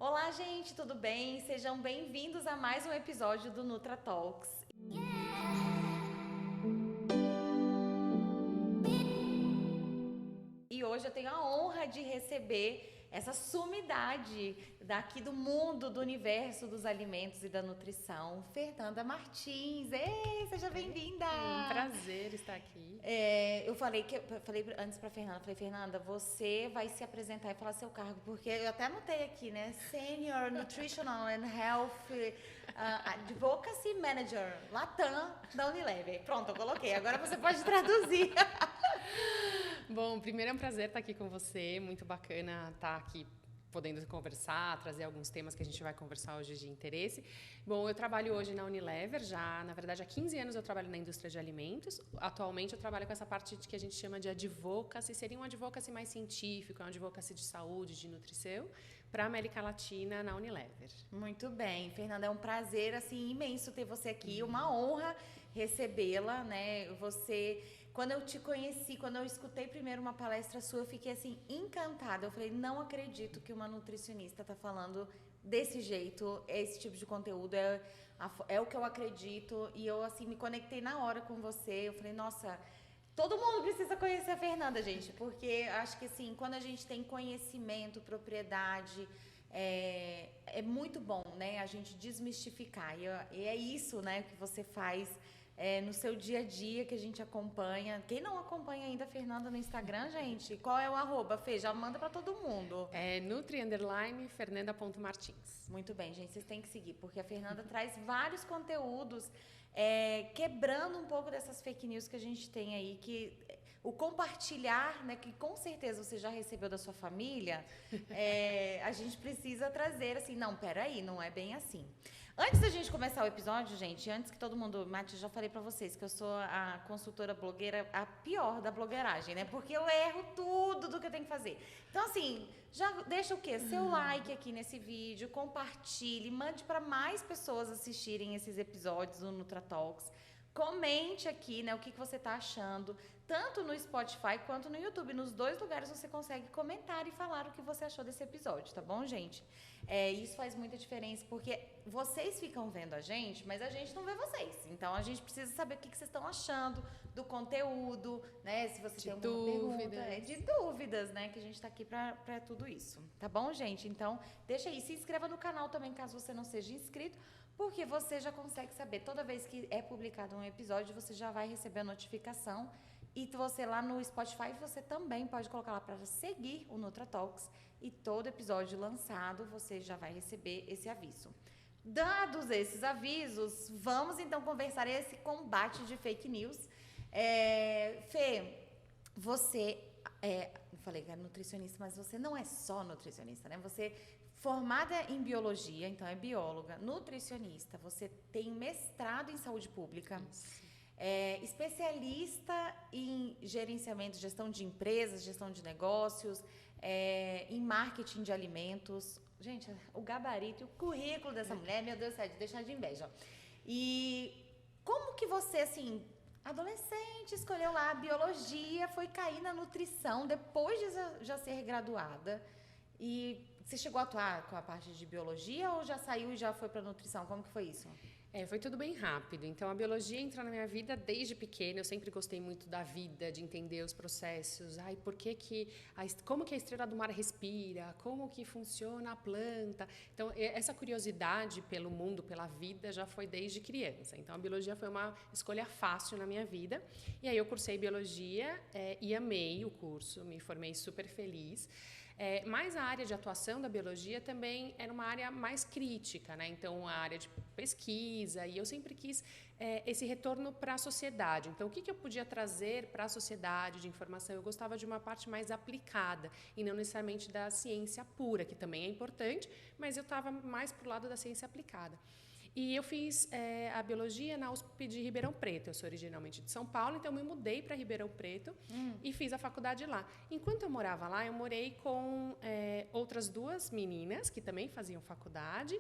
Olá, gente, tudo bem? Sejam bem-vindos a mais um episódio do Nutra Talks. E hoje eu tenho a honra de receber essa sumidade daqui do mundo, do universo dos alimentos e da nutrição, Fernanda Martins. Ei, seja bem-vinda! Um prazer estar aqui. Eu falei antes pra Fernanda, Fernanda, você vai se apresentar e falar seu cargo, porque eu até anotei aqui, né? Senior Nutritional and Health Advocacy Manager, Latam, da Unilever. Pronto, eu coloquei. Agora você pode traduzir. Bom, primeiro é um prazer estar aqui com você, muito bacana estar aqui podendo conversar, trazer alguns temas que a gente vai conversar hoje de interesse. Bom, eu trabalho hoje na Unilever, na verdade, há 15 anos eu trabalho na indústria de alimentos. Atualmente eu trabalho com essa parte que a gente chama de advocacy, seria um advocacy mais científico, um advocacy de saúde, de nutrição, para a América Latina na Unilever. Muito bem, Fernanda, é um prazer assim imenso ter você aqui, uma honra recebê-la, né? Quando eu te conheci, quando eu escutei primeiro uma palestra sua, eu fiquei assim encantada. Eu falei, não acredito que uma nutricionista está falando desse jeito, esse tipo de conteúdo é o que eu acredito. E eu assim me conectei na hora com você. Eu falei, nossa, todo mundo precisa conhecer a Fernanda, gente, porque acho que assim, quando a gente tem conhecimento, propriedade, é muito bom, né? A gente desmistificar. E é isso, né, que você faz no seu dia a dia, que a gente acompanha. Quem não acompanha ainda a Fernanda no Instagram, gente, qual é o @, Fê? Já manda pra todo mundo. É Nutri_Fernanda.Martins. Muito bem, gente, vocês têm que seguir, porque a Fernanda traz vários conteúdos quebrando um pouco dessas fake news que a gente tem aí, que o compartilhar, né, que com certeza você já recebeu da sua família, a gente precisa trazer assim, não, peraí, não é bem assim. Antes da gente começar o episódio, gente, antes que todo mundo... Mati, já falei pra vocês que eu sou a consultora blogueira, a pior da blogueiragem, né? Porque eu erro tudo do que eu tenho que fazer. Então, assim, já deixa o quê? Seu like aqui nesse vídeo, compartilhe, mande pra mais pessoas assistirem esses episódios do Nutra Talks. Comente aqui, né, o que você tá achando, tanto no Spotify quanto no YouTube. Nos dois lugares você consegue comentar e falar o que você achou desse episódio, tá bom, gente? Isso faz muita diferença, porque vocês ficam vendo a gente, mas a gente não vê vocês. Então, a gente precisa saber o que vocês estão achando do conteúdo, né? Se você tem alguma pergunta. De dúvidas, né? Que a gente tá aqui pra tudo isso. Tá bom, gente? Então, deixa aí. Se inscreva no canal também, caso você não seja inscrito, porque você já consegue saber, toda vez que é publicado um episódio, você já vai receber a notificação. E você lá no Spotify, você também pode colocar lá para seguir o Nutra Talks. E todo episódio lançado, você já vai receber esse aviso. Dados esses avisos, vamos então conversar esse combate de fake news. Fê, você... eu falei que é nutricionista, mas você não é só nutricionista, né? Você... Formada em biologia, então é bióloga, nutricionista, você tem mestrado em saúde pública, especialista em gerenciamento, gestão de empresas, gestão de negócios, em marketing de alimentos. Gente, o gabarito e o currículo dessa mulher, meu Deus do céu, de deixar de inveja. E como que você, assim, adolescente, escolheu lá a biologia, foi cair na nutrição depois de já ser graduada? E você chegou a atuar com a parte de biologia ou já saiu e já foi para nutrição? Como que foi isso? Foi tudo bem rápido. Então, a biologia entrou na minha vida desde pequena. Eu sempre gostei muito da vida, de entender os processos. Como que a estrela do mar respira? Como que funciona a planta? Então, essa curiosidade pelo mundo, pela vida, já foi desde criança. Então, a biologia foi uma escolha fácil na minha vida. E aí, eu cursei biologia e amei o curso. Me formei super feliz. Mas a área de atuação da biologia também era uma área mais crítica, né? Então, a área de pesquisa, e eu sempre quis esse retorno para a sociedade. Então, o que eu podia trazer para a sociedade de informação? Eu gostava de uma parte mais aplicada e não necessariamente da ciência pura, que também é importante, mas eu estava mais para o lado da ciência aplicada. E eu fiz a biologia na USP de Ribeirão Preto. Eu sou originalmente de São Paulo, então eu me mudei para Ribeirão Preto e fiz a faculdade lá. Enquanto eu morava lá, eu morei com outras duas meninas que também faziam faculdade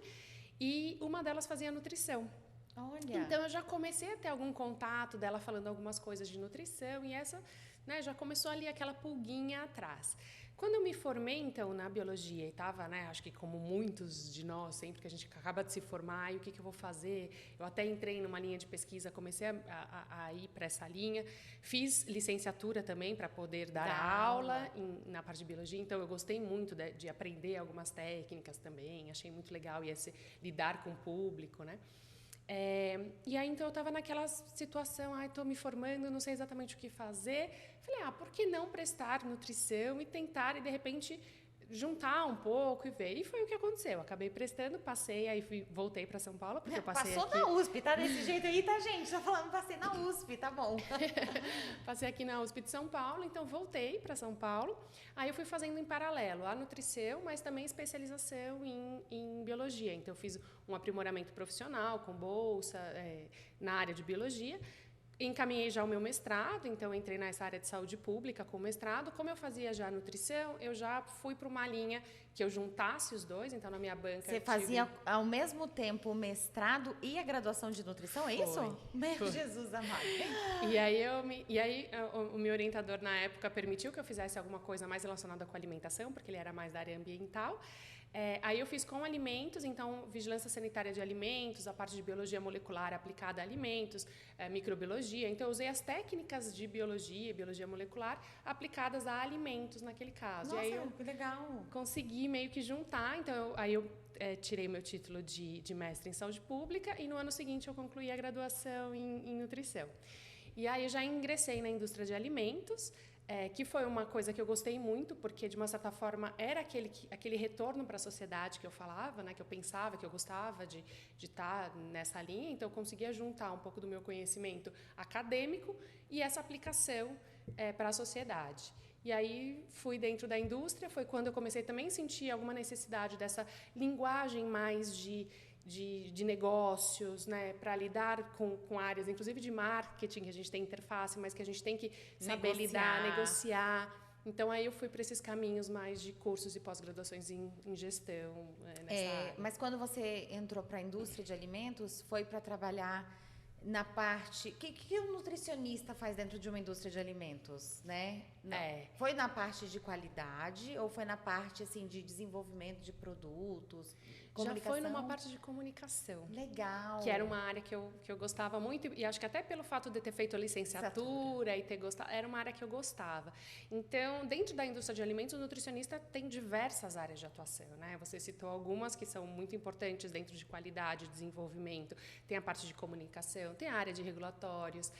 e uma delas fazia nutrição. Olha. Então, eu já comecei a ter algum contato dela falando algumas coisas de nutrição e essa né, já começou ali aquela pulguinha atrás. Quando eu me formei, então, na biologia, e estava, né, acho que como muitos de nós, sempre que a gente acaba de se formar, e o que eu vou fazer? Eu até entrei numa linha de pesquisa, comecei a ir para essa linha, fiz licenciatura também para poder dar aula na parte de biologia, então eu gostei muito de aprender algumas técnicas também, achei muito legal lidar com o público, né? E aí, então, eu estava naquela situação, estou me formando, não sei exatamente o que fazer. Falei, por que não prestar nutrição e tentar, e de repente, juntar um pouco e ver. E foi o que aconteceu. Acabei prestando, passei, aí voltei para São Paulo, porque eu passei Passou aqui... na USP, tá desse jeito aí, tá, gente? Tá falando, passei na USP, tá bom. Passei aqui na USP de São Paulo, então voltei para São Paulo. Aí eu fui fazendo em paralelo a nutrição, mas também especialização em biologia. Então eu fiz um aprimoramento profissional com bolsa na área de biologia. Encaminhei já o meu mestrado, então entrei nessa área de saúde pública com o mestrado. Como eu fazia já nutrição, eu já fui para uma linha que eu juntasse os dois, então na minha banca... Você fazia ao mesmo tempo o mestrado e a graduação de nutrição, é isso? Meu Jesus amado. E aí o meu orientador na época permitiu que eu fizesse alguma coisa mais relacionada com alimentação, porque ele era mais da área ambiental. Aí eu fiz com alimentos, então vigilância sanitária de alimentos, a parte de biologia molecular aplicada a alimentos, microbiologia. Então eu usei as técnicas de biologia molecular aplicadas a alimentos naquele caso. Nossa, e aí eu que legal. consegui meio que juntar, então aí eu tirei meu título de mestre em saúde pública e no ano seguinte eu concluí a graduação em nutrição. E aí eu já ingressei na indústria de alimentos, que foi uma coisa que eu gostei muito, porque, de uma certa forma, era aquele retorno para a sociedade que eu falava, né, que eu pensava, que eu gostava de estar nessa linha. Então, eu conseguia juntar um pouco do meu conhecimento acadêmico e essa aplicação para a sociedade. E aí, fui dentro da indústria, foi quando eu comecei também a sentir alguma necessidade dessa linguagem mais de negócios, né, para lidar com áreas, inclusive de marketing, que a gente tem interface, mas que a gente tem que saber lidar, negociar. Então, aí eu fui para esses caminhos mais de cursos e pós-graduações em gestão nessa área. Mas quando você entrou para a indústria de alimentos, foi para trabalhar na parte... O que um nutricionista faz dentro de uma indústria de alimentos, né? Foi na parte de qualidade ou foi na parte assim, de desenvolvimento de produtos? Já foi numa parte de comunicação. Legal. Que era uma área que eu gostava muito, e acho que até pelo fato de ter feito a licenciatura e ter gostado, era uma área que eu gostava. Então, dentro da indústria de alimentos, o nutricionista tem diversas áreas de atuação, né? Você citou algumas que são muito importantes dentro de qualidade, desenvolvimento, tem a parte de comunicação, tem a área de regulatórios,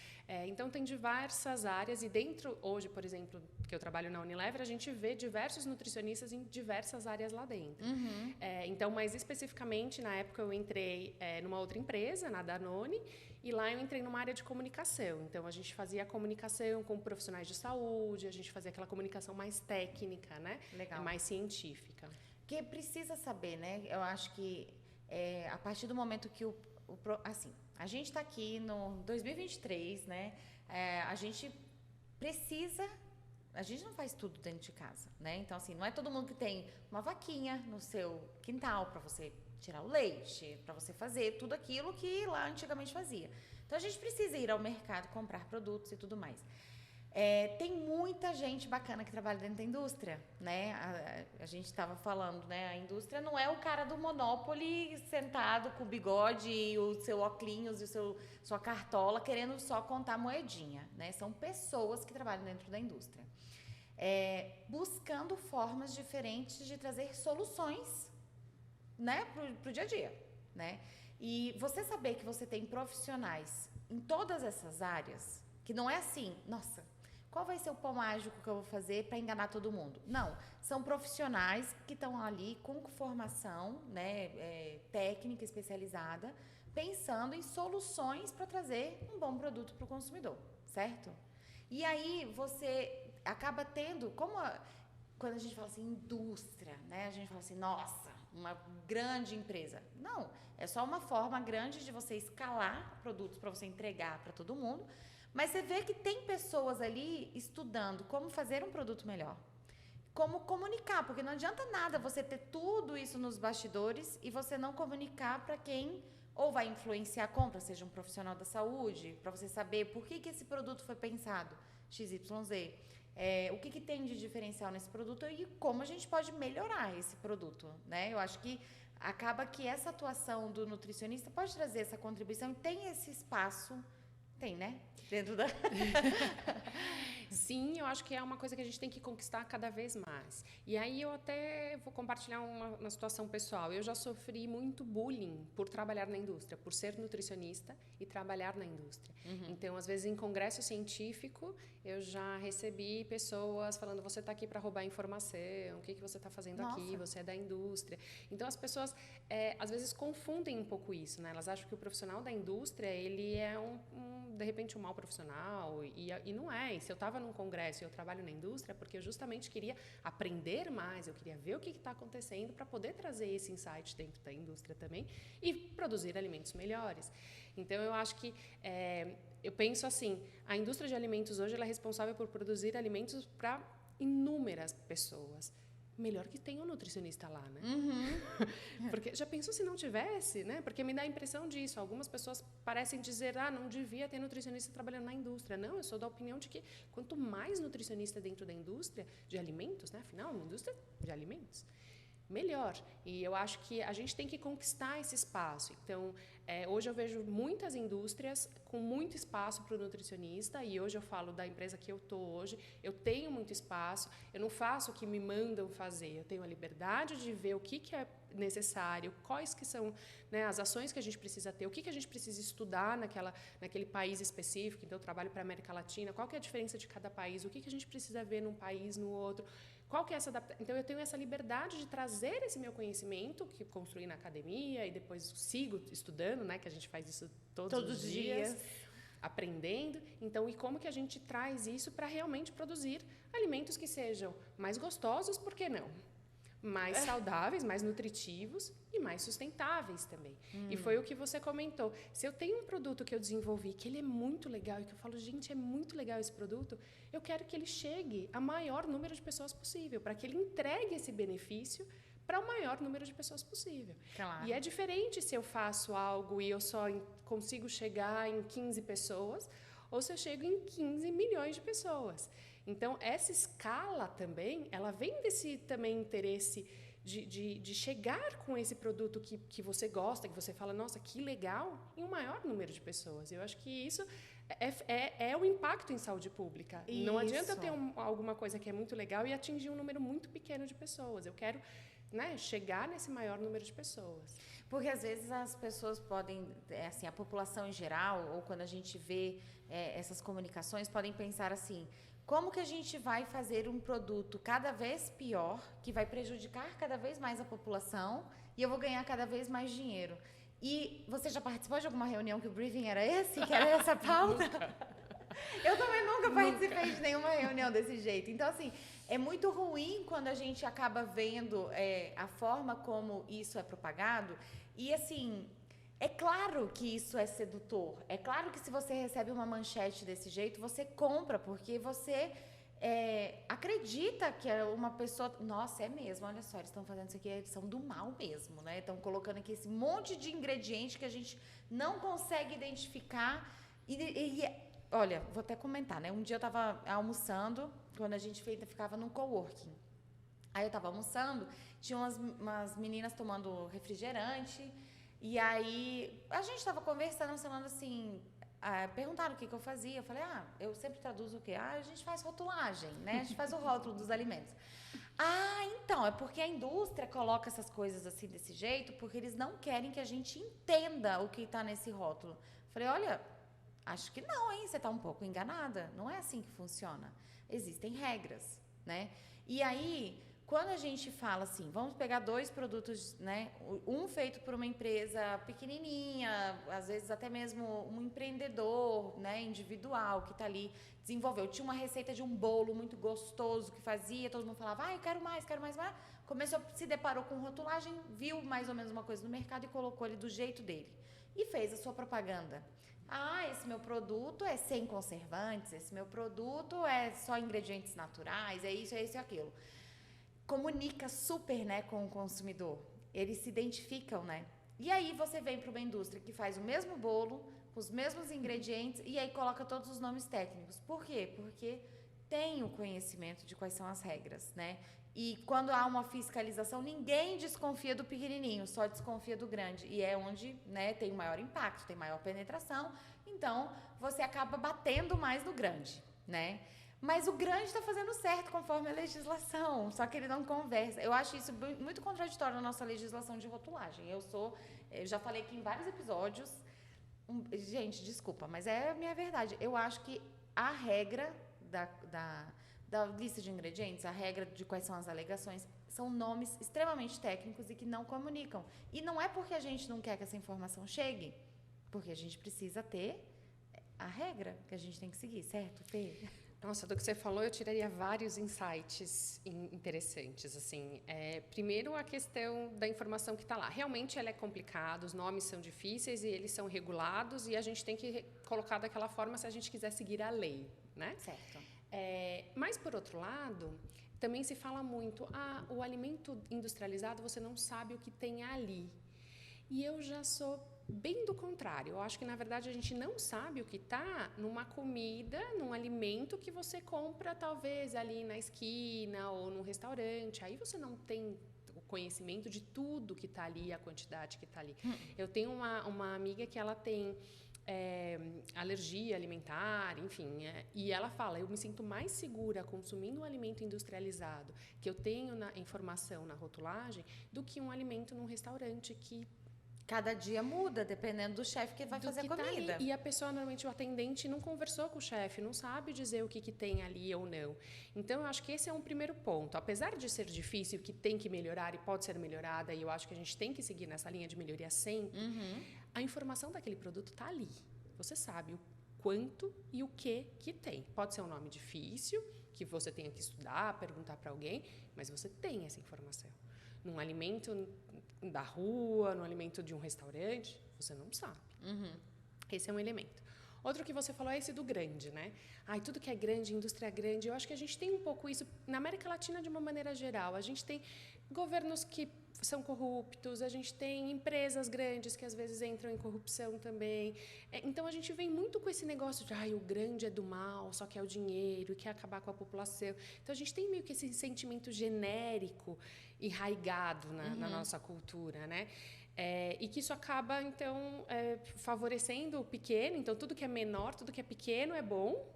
então tem diversas áreas, e dentro, hoje, por exemplo, que eu trabalho na Unilever, a gente vê diversos nutricionistas em diversas áreas lá dentro. Uhum. Então, mais especificamente, na época eu entrei numa outra empresa, na Danone, e lá eu entrei numa área de comunicação. Então, a gente fazia comunicação com profissionais de saúde, a gente fazia aquela comunicação mais técnica, né? Legal. Mais científica. Porque precisa saber, né? Eu acho que a partir do momento que assim, a gente está aqui no 2023, né? A gente precisa... A gente não faz tudo dentro de casa, né? Então, assim, não é todo mundo que tem uma vaquinha no seu quintal para você tirar o leite, para você fazer tudo aquilo que lá antigamente fazia. Então, a gente precisa ir ao mercado, comprar produtos e tudo mais. Tem muita gente bacana que trabalha dentro da indústria, né? A gente estava falando, né? A indústria não é o cara do Monopoly sentado com o bigode e o seu óculos e sua cartola querendo só contar moedinha, né? São pessoas que trabalham dentro da indústria. Buscando formas diferentes de trazer soluções, né, pro dia a dia, né? E você saber que você tem profissionais em todas essas áreas, que não é assim, nossa, qual vai ser o pão mágico que eu vou fazer para enganar todo mundo? Não, são profissionais que estão ali com formação, né, técnica especializada, pensando em soluções para trazer um bom produto para o consumidor, certo? E aí você acaba tendo, quando a gente fala assim, indústria, né? A gente fala assim, nossa, uma grande empresa. Não, é só uma forma grande de você escalar produtos para você entregar para todo mundo, mas você vê que tem pessoas ali estudando como fazer um produto melhor, como comunicar, porque não adianta nada você ter tudo isso nos bastidores e você não comunicar para quem ou vai influenciar a compra, seja um profissional da saúde, para você saber por que esse produto foi pensado. XYZ. O que tem de diferencial nesse produto e como a gente pode melhorar esse produto, né? Eu acho que acaba que essa atuação do nutricionista pode trazer essa contribuição e tem esse espaço, tem, né? Dentro da... Sim, eu acho que é uma coisa que a gente tem que conquistar cada vez mais. E aí eu até vou compartilhar uma situação pessoal. Eu já sofri muito bullying por trabalhar na indústria, por ser nutricionista e trabalhar na indústria. Então, às vezes, em congresso científico, eu já recebi pessoas falando, você está aqui para roubar informação, o que você está fazendo aqui, você é da indústria. Então, as pessoas, às vezes, confundem um pouco isso, né? Elas acham que o profissional da indústria, ele é de repente, um mau profissional, e não é. E se eu estava num congresso e eu trabalho na indústria, porque eu justamente queria aprender mais, eu queria ver o que está acontecendo para poder trazer esse insight dentro da indústria também e produzir alimentos melhores. Então, eu acho que, eu penso assim, a indústria de alimentos hoje ela é responsável por produzir alimentos para inúmeras pessoas. Melhor que tenha um nutricionista lá, né? Porque já pensou se não tivesse, né? Porque me dá a impressão disso. Algumas pessoas parecem dizer, não devia ter nutricionista trabalhando na indústria. Não, eu sou da opinião de que quanto mais nutricionista dentro da indústria de alimentos, né? Afinal, uma indústria de alimentos, melhor. E eu acho que a gente tem que conquistar esse espaço. Então, hoje eu vejo muitas indústrias com muito espaço para o nutricionista, e hoje eu falo da empresa que eu estou hoje, eu tenho muito espaço, eu não faço o que me mandam fazer, eu tenho a liberdade de ver o que é necessário, quais que são, né, as ações que a gente precisa ter, o que a gente precisa estudar naquele país específico. Então, eu trabalho para a América Latina, qual que é a diferença de cada país, o que a gente precisa ver num país, no outro, qual que é essa adaptação. Então, eu tenho essa liberdade de trazer esse meu conhecimento, que construí na academia, e depois sigo estudando, né, que a gente faz isso todos os dias, aprendendo. Então, e como que a gente traz isso para realmente produzir alimentos que sejam mais gostosos, por que não? Mais saudáveis, mais nutritivos e mais sustentáveis também. E foi o que você comentou. Se eu tenho um produto que eu desenvolvi, que ele é muito legal e que eu falo, gente, é muito legal esse produto, eu quero que ele chegue a maior número de pessoas possível, para que ele entregue esse benefício para o maior número de pessoas possível. Claro. E é diferente se eu faço algo e eu só consigo chegar em 15 pessoas ou se eu chego em 15 milhões de pessoas. Então, essa escala também, ela vem desse também interesse de chegar com esse produto que você gosta, que você fala, nossa, que legal, em um maior número de pessoas. Eu acho que isso é o impacto em saúde pública. Isso. Não adianta eu ter alguma coisa que é muito legal e atingir um número muito pequeno de pessoas. Eu quero, né, chegar nesse maior número de pessoas. Porque às vezes as pessoas podem, assim, a população em geral, ou quando a gente vê essas comunicações, podem pensar assim, como que a gente vai fazer um produto cada vez pior, que vai prejudicar cada vez mais a população, e eu vou ganhar cada vez mais dinheiro? E você já participou de alguma reunião que o briefing era esse, que era essa pauta? Eu também nunca participei de nenhuma reunião desse jeito. Então, assim, é muito ruim quando a gente acaba vendo a forma como isso é propagado. E, assim, é claro que isso é sedutor. É claro que se você recebe uma manchete desse jeito, você compra, porque você acredita que é uma pessoa... Nossa, é mesmo, olha só, eles estão fazendo isso aqui, eles são do mal mesmo, né? Estão colocando aqui esse monte de ingrediente que a gente não consegue identificar. Olha, vou até comentar, né? Um dia eu estava almoçando, quando a gente ficava num coworking. Aí eu estava almoçando, tinha umas meninas tomando refrigerante, e aí a gente estava conversando, falando assim, perguntaram o que eu fazia. Eu falei, eu sempre traduzo o quê? A gente faz rotulagem, né? A gente faz o rótulo dos alimentos. Então, é porque a indústria coloca essas coisas assim, desse jeito, porque eles não querem que a gente entenda o que está nesse rótulo. Eu falei, olha... Acho que não, hein? Você está um pouco enganada. Não é assim que funciona. Existem regras, né? E aí, quando a gente fala assim, vamos pegar 2 produtos, né? Um feito por uma empresa pequenininha, às vezes até mesmo um empreendedor, né? Individual que está ali, desenvolveu. Tinha uma receita de um bolo muito gostoso que fazia, todo mundo falava, eu quero mais, mais. Começou, se deparou com rotulagem, viu mais ou menos uma coisa no mercado e colocou ele do jeito dele. E fez a sua propaganda. Esse meu produto é sem conservantes, esse meu produto é só ingredientes naturais, é isso e aquilo. Comunica super, né, com o consumidor. Eles se identificam, né? E aí você vem para uma indústria que faz o mesmo bolo, com os mesmos ingredientes, e aí coloca todos os nomes técnicos. Por quê? Porque tem o conhecimento de quais são as regras, né? E quando há uma fiscalização, ninguém desconfia do pequenininho, só desconfia do grande. E é onde, né, tem o maior impacto, tem maior penetração. Então, você acaba batendo mais no grande, né? Mas o grande está fazendo certo conforme a legislação, só que ele não conversa. Eu acho isso muito contraditório na nossa legislação de rotulagem. Eu já falei aqui em vários episódios. Gente, desculpa, mas é a minha verdade. Eu acho que a regra da lista de ingredientes, a regra de quais são as alegações, são nomes extremamente técnicos e que não comunicam. E não é porque a gente não quer que essa informação chegue, porque a gente precisa ter a regra que a gente tem que seguir, certo, Fê? Nossa, do que você falou, eu tiraria vários insights interessantes. Assim, primeiro, a questão da informação que está lá. Realmente, ela é complicada, os nomes são difíceis e eles são regulados e a gente tem que colocar daquela forma se a gente quiser seguir a lei, né? Certo. Mas, por outro lado, também se fala muito, o alimento industrializado, você não sabe o que tem ali. E eu já sou bem do contrário. Eu acho que, na verdade, a gente não sabe o que está numa comida, num alimento que você compra, talvez, ali na esquina ou num restaurante. Aí você não tem o conhecimento de tudo que está ali, a quantidade que está ali. Eu tenho uma amiga que ela tem alergia alimentar, enfim, e ela fala, eu me sinto mais segura consumindo um alimento industrializado que eu tenho na informação na rotulagem do que um alimento num restaurante que cada dia muda, dependendo do chefe que vai fazer a comida. Tá, e a pessoa, normalmente, o atendente, não conversou com o chefe, não sabe dizer o que tem ali ou não. Então, eu acho que esse é um primeiro ponto. Apesar de ser difícil, que tem que melhorar e pode ser melhorada, e eu acho que a gente tem que seguir nessa linha de melhoria sempre, a informação daquele produto está ali. Você sabe o quanto e o que tem. Pode ser um nome difícil, que você tenha que estudar, perguntar para alguém, mas você tem essa informação. Num alimento da rua, no alimento de um restaurante, você não sabe. Esse é um elemento. Outro que você falou é esse do grande, né? Tudo que é grande, indústria grande. Eu acho que a gente tem um pouco isso na América Latina de uma maneira geral. A gente tem governos que são corruptos, a gente tem empresas grandes que às vezes entram em corrupção também. Então a gente vem muito com esse negócio de o grande é do mal, só quer o dinheiro e quer acabar com a população. Então a gente tem meio que esse sentimento genérico enraigado na nossa cultura, né? E que isso acaba, então, favorecendo o pequeno. Então, tudo que é menor, tudo que é pequeno é bom.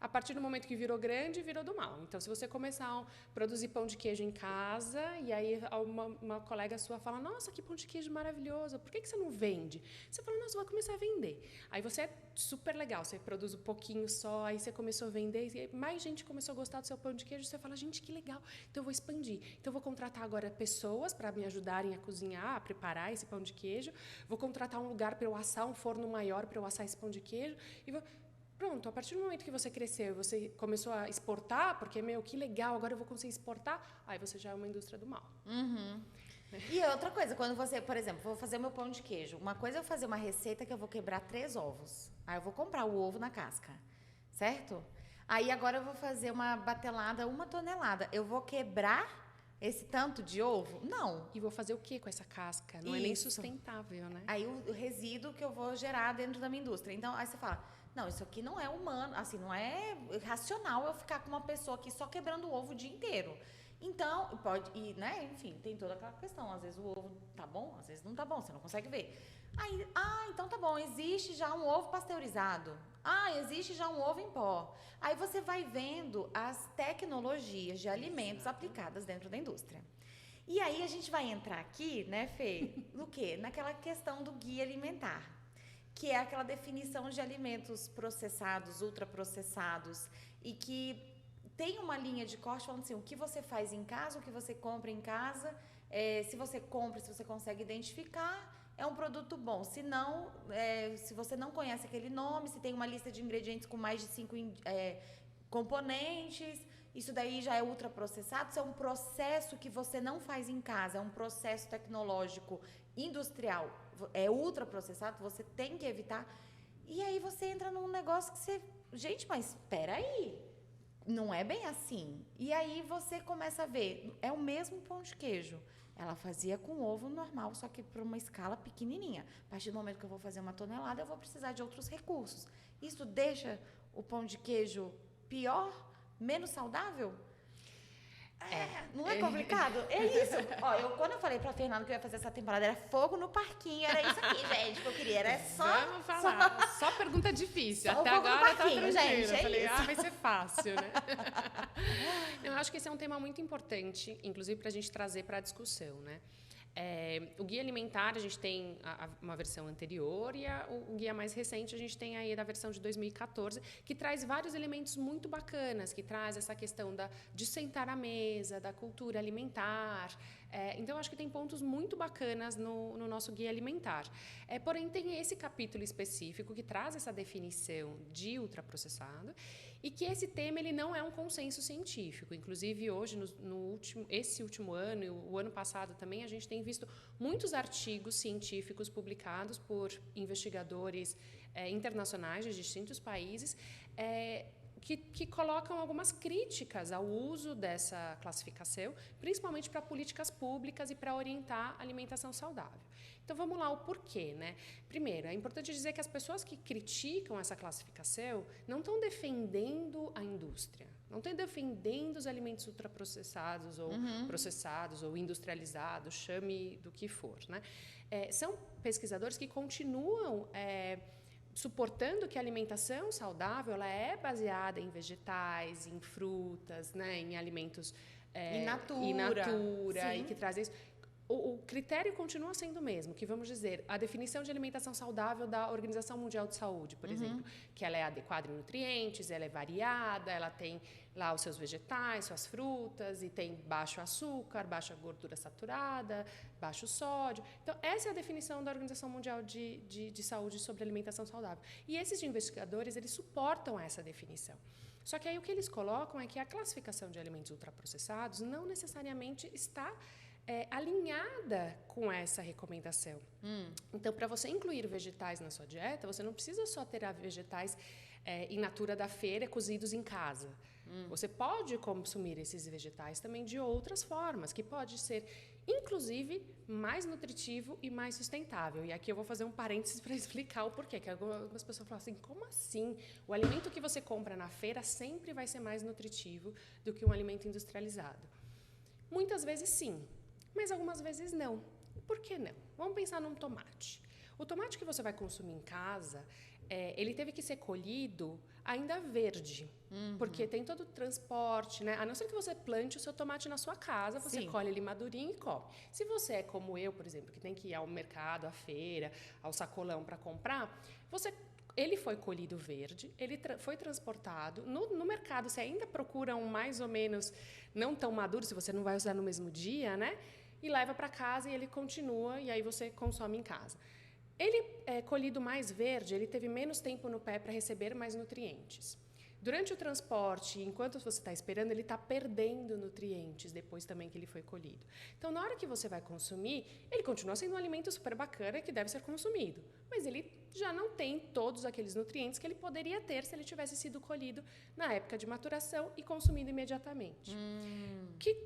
A partir do momento que virou grande, virou do mal. Então, se você começar a produzir pão de queijo em casa, e aí uma colega sua fala, nossa, que pão de queijo maravilhoso, por que você não vende? Você fala, nossa, vou começar a vender. Aí você é super legal, você produz um pouquinho só, aí você começou a vender, e mais gente começou a gostar do seu pão de queijo, você fala, gente, que legal, então eu vou expandir. Então, eu vou contratar agora pessoas para me ajudarem a cozinhar, a preparar esse pão de queijo, vou contratar um lugar para eu assar, um forno maior para eu assar esse pão de queijo, e vou... Pronto, a partir do momento que você cresceu, você começou a exportar, porque, que legal, agora eu vou conseguir exportar, aí você já é uma indústria do mal. E outra coisa, quando você, por exemplo, vou fazer meu pão de queijo, uma coisa é eu fazer uma receita que eu vou quebrar 3 ovos. Aí eu vou comprar o ovo na casca, certo? Aí agora eu vou fazer uma batelada, 1 tonelada. Eu vou quebrar esse tanto de ovo? Não. E vou fazer o que com essa casca? Não é nem sustentável, né? Aí o resíduo que eu vou gerar dentro da minha indústria. Então, aí você fala... Não, isso aqui não é humano, assim, não é racional eu ficar com uma pessoa aqui só quebrando o ovo o dia inteiro. Então, né, enfim, tem toda aquela questão. Às vezes o ovo tá bom, às vezes não tá bom, você não consegue ver. Aí, então tá bom, existe já um ovo pasteurizado. Existe já um ovo em pó. Aí você vai vendo as tecnologias de alimentos aplicadas dentro da indústria. E aí a gente vai entrar aqui, né, Fê, no quê? Naquela questão do guia alimentar, que é aquela definição de alimentos processados, ultraprocessados, e que tem uma linha de corte falando assim, o que você faz em casa, o que você compra em casa, se você compra, se você consegue identificar, é um produto bom. Se não, se você não conhece aquele nome, se tem uma lista de ingredientes com mais de 5 componentes, isso daí já é ultraprocessado, isso é um processo que você não faz em casa, é um processo tecnológico industrial, é ultraprocessado, você tem que evitar. E aí você entra num negócio que você... Gente, mas espera aí, não é bem assim. E aí você começa a ver, é o mesmo pão de queijo, Ela fazia com ovo normal, só que para uma escala pequenininha. A partir do momento que eu vou fazer 1 tonelada, eu vou precisar de outros recursos. Isso deixa o pão de queijo pior, menos saudável? Não é complicado? É isso. Ó, quando eu falei pra Fernanda que eu ia fazer essa temporada, era fogo no parquinho, era isso aqui, gente, que eu queria. Era só... Vamos falar. Só pergunta difícil. Só até fogo no agora tá parquinho, tranquilo. gente, Eu falei, isso. vai ser fácil, né? Eu acho que esse é um tema muito importante, inclusive pra gente trazer pra discussão, né? O guia alimentar, a gente tem uma versão anterior e o guia mais recente a gente tem aí da versão de 2014, que traz vários elementos muito bacanas, que traz essa questão de sentar à mesa, da cultura alimentar. Então, acho que tem pontos muito bacanas no nosso guia alimentar. Porém, tem esse capítulo específico que traz essa definição de ultraprocessado e que esse tema ele não é um consenso científico. Inclusive, hoje, esse último ano e o ano passado também, a gente tem visto muitos artigos científicos publicados por investigadores internacionais de distintos países que colocam algumas críticas ao uso dessa classificação, principalmente para políticas públicas e para orientar a alimentação saudável. Então, vamos lá, o porquê, né? Primeiro, é importante dizer que as pessoas que criticam essa classificação não estão defendendo a indústria, não estão defendendo os alimentos ultraprocessados ou processados ou industrializados, chame do que for, né? São pesquisadores que continuam suportando que a alimentação saudável ela é baseada em vegetais, em frutas, né, em alimentos in natura, e que trazem isso. O critério continua sendo o mesmo, que vamos dizer, a definição de alimentação saudável da Organização Mundial de Saúde, por exemplo, que ela é adequada em nutrientes, ela é variada, ela tem lá os seus vegetais, suas frutas, e tem baixo açúcar, baixa gordura saturada, baixo sódio. Então, essa é a definição da Organização Mundial de Saúde sobre alimentação saudável. E esses investigadores, eles suportam essa definição. Só que aí o que eles colocam é que a classificação de alimentos ultraprocessados não necessariamente está alinhada com essa recomendação. Então, para você incluir vegetais na sua dieta, você não precisa só ter vegetais in natura da feira cozidos em casa. Você pode consumir esses vegetais também de outras formas, que pode ser, inclusive, mais nutritivo e mais sustentável. E aqui eu vou fazer um parênteses para explicar o porquê, que algumas pessoas falam assim, como assim? O alimento que você compra na feira sempre vai ser mais nutritivo do que um alimento industrializado. Muitas vezes sim, mas algumas vezes não. Por que não? Vamos pensar num tomate. O tomate que você vai consumir em casa, ele teve que ser colhido ainda verde, porque tem todo o transporte, né? A não ser que você plante o seu tomate na sua casa, você colhe ele madurinho e come. Se você é como eu, por exemplo, que tem que ir ao mercado, à feira, ao sacolão para comprar, ele foi colhido verde, ele foi transportado. No mercado, você ainda procura um mais ou menos não tão maduro, se você não vai usar no mesmo dia, né? E leva para casa e ele continua, e aí você consome em casa. Ele colhido mais verde, ele teve menos tempo no pé para receber mais nutrientes. Durante o transporte, enquanto você está esperando, ele está perdendo nutrientes depois também que ele foi colhido. Então, na hora que você vai consumir, ele continua sendo um alimento super bacana que deve ser consumido, mas ele já não tem todos aqueles nutrientes que ele poderia ter se ele tivesse sido colhido na época de maturação e consumido imediatamente.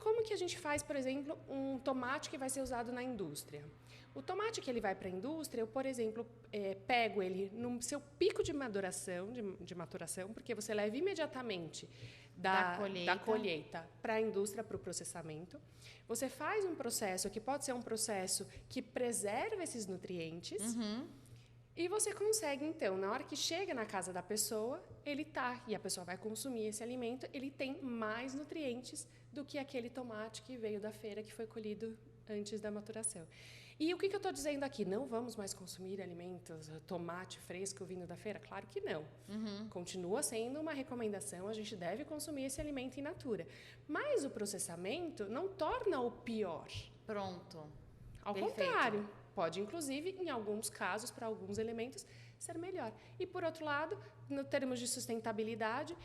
Como que a gente faz, por exemplo, um tomate que vai ser usado na indústria? O tomate que ele vai para a indústria, eu, por exemplo, pego ele no seu pico de maturação, porque você leva imediatamente da colheita para a indústria, para o processamento. Você faz um processo que pode ser um processo que preserva esses nutrientes e você consegue, então, na hora que chega na casa da pessoa, e a pessoa vai consumir esse alimento, ele tem mais nutrientes do que aquele tomate que veio da feira, que foi colhido antes da maturação. E o que eu estou dizendo aqui? Não vamos mais consumir alimentos, tomate fresco vindo da feira? Claro que não. Continua sendo uma recomendação, a gente deve consumir esse alimento in natura. Mas o processamento não torna o pior. Pronto. Ao contrário, pode, inclusive, em alguns casos, para alguns elementos, ser melhor. E, por outro lado, no termos de sustentabilidade,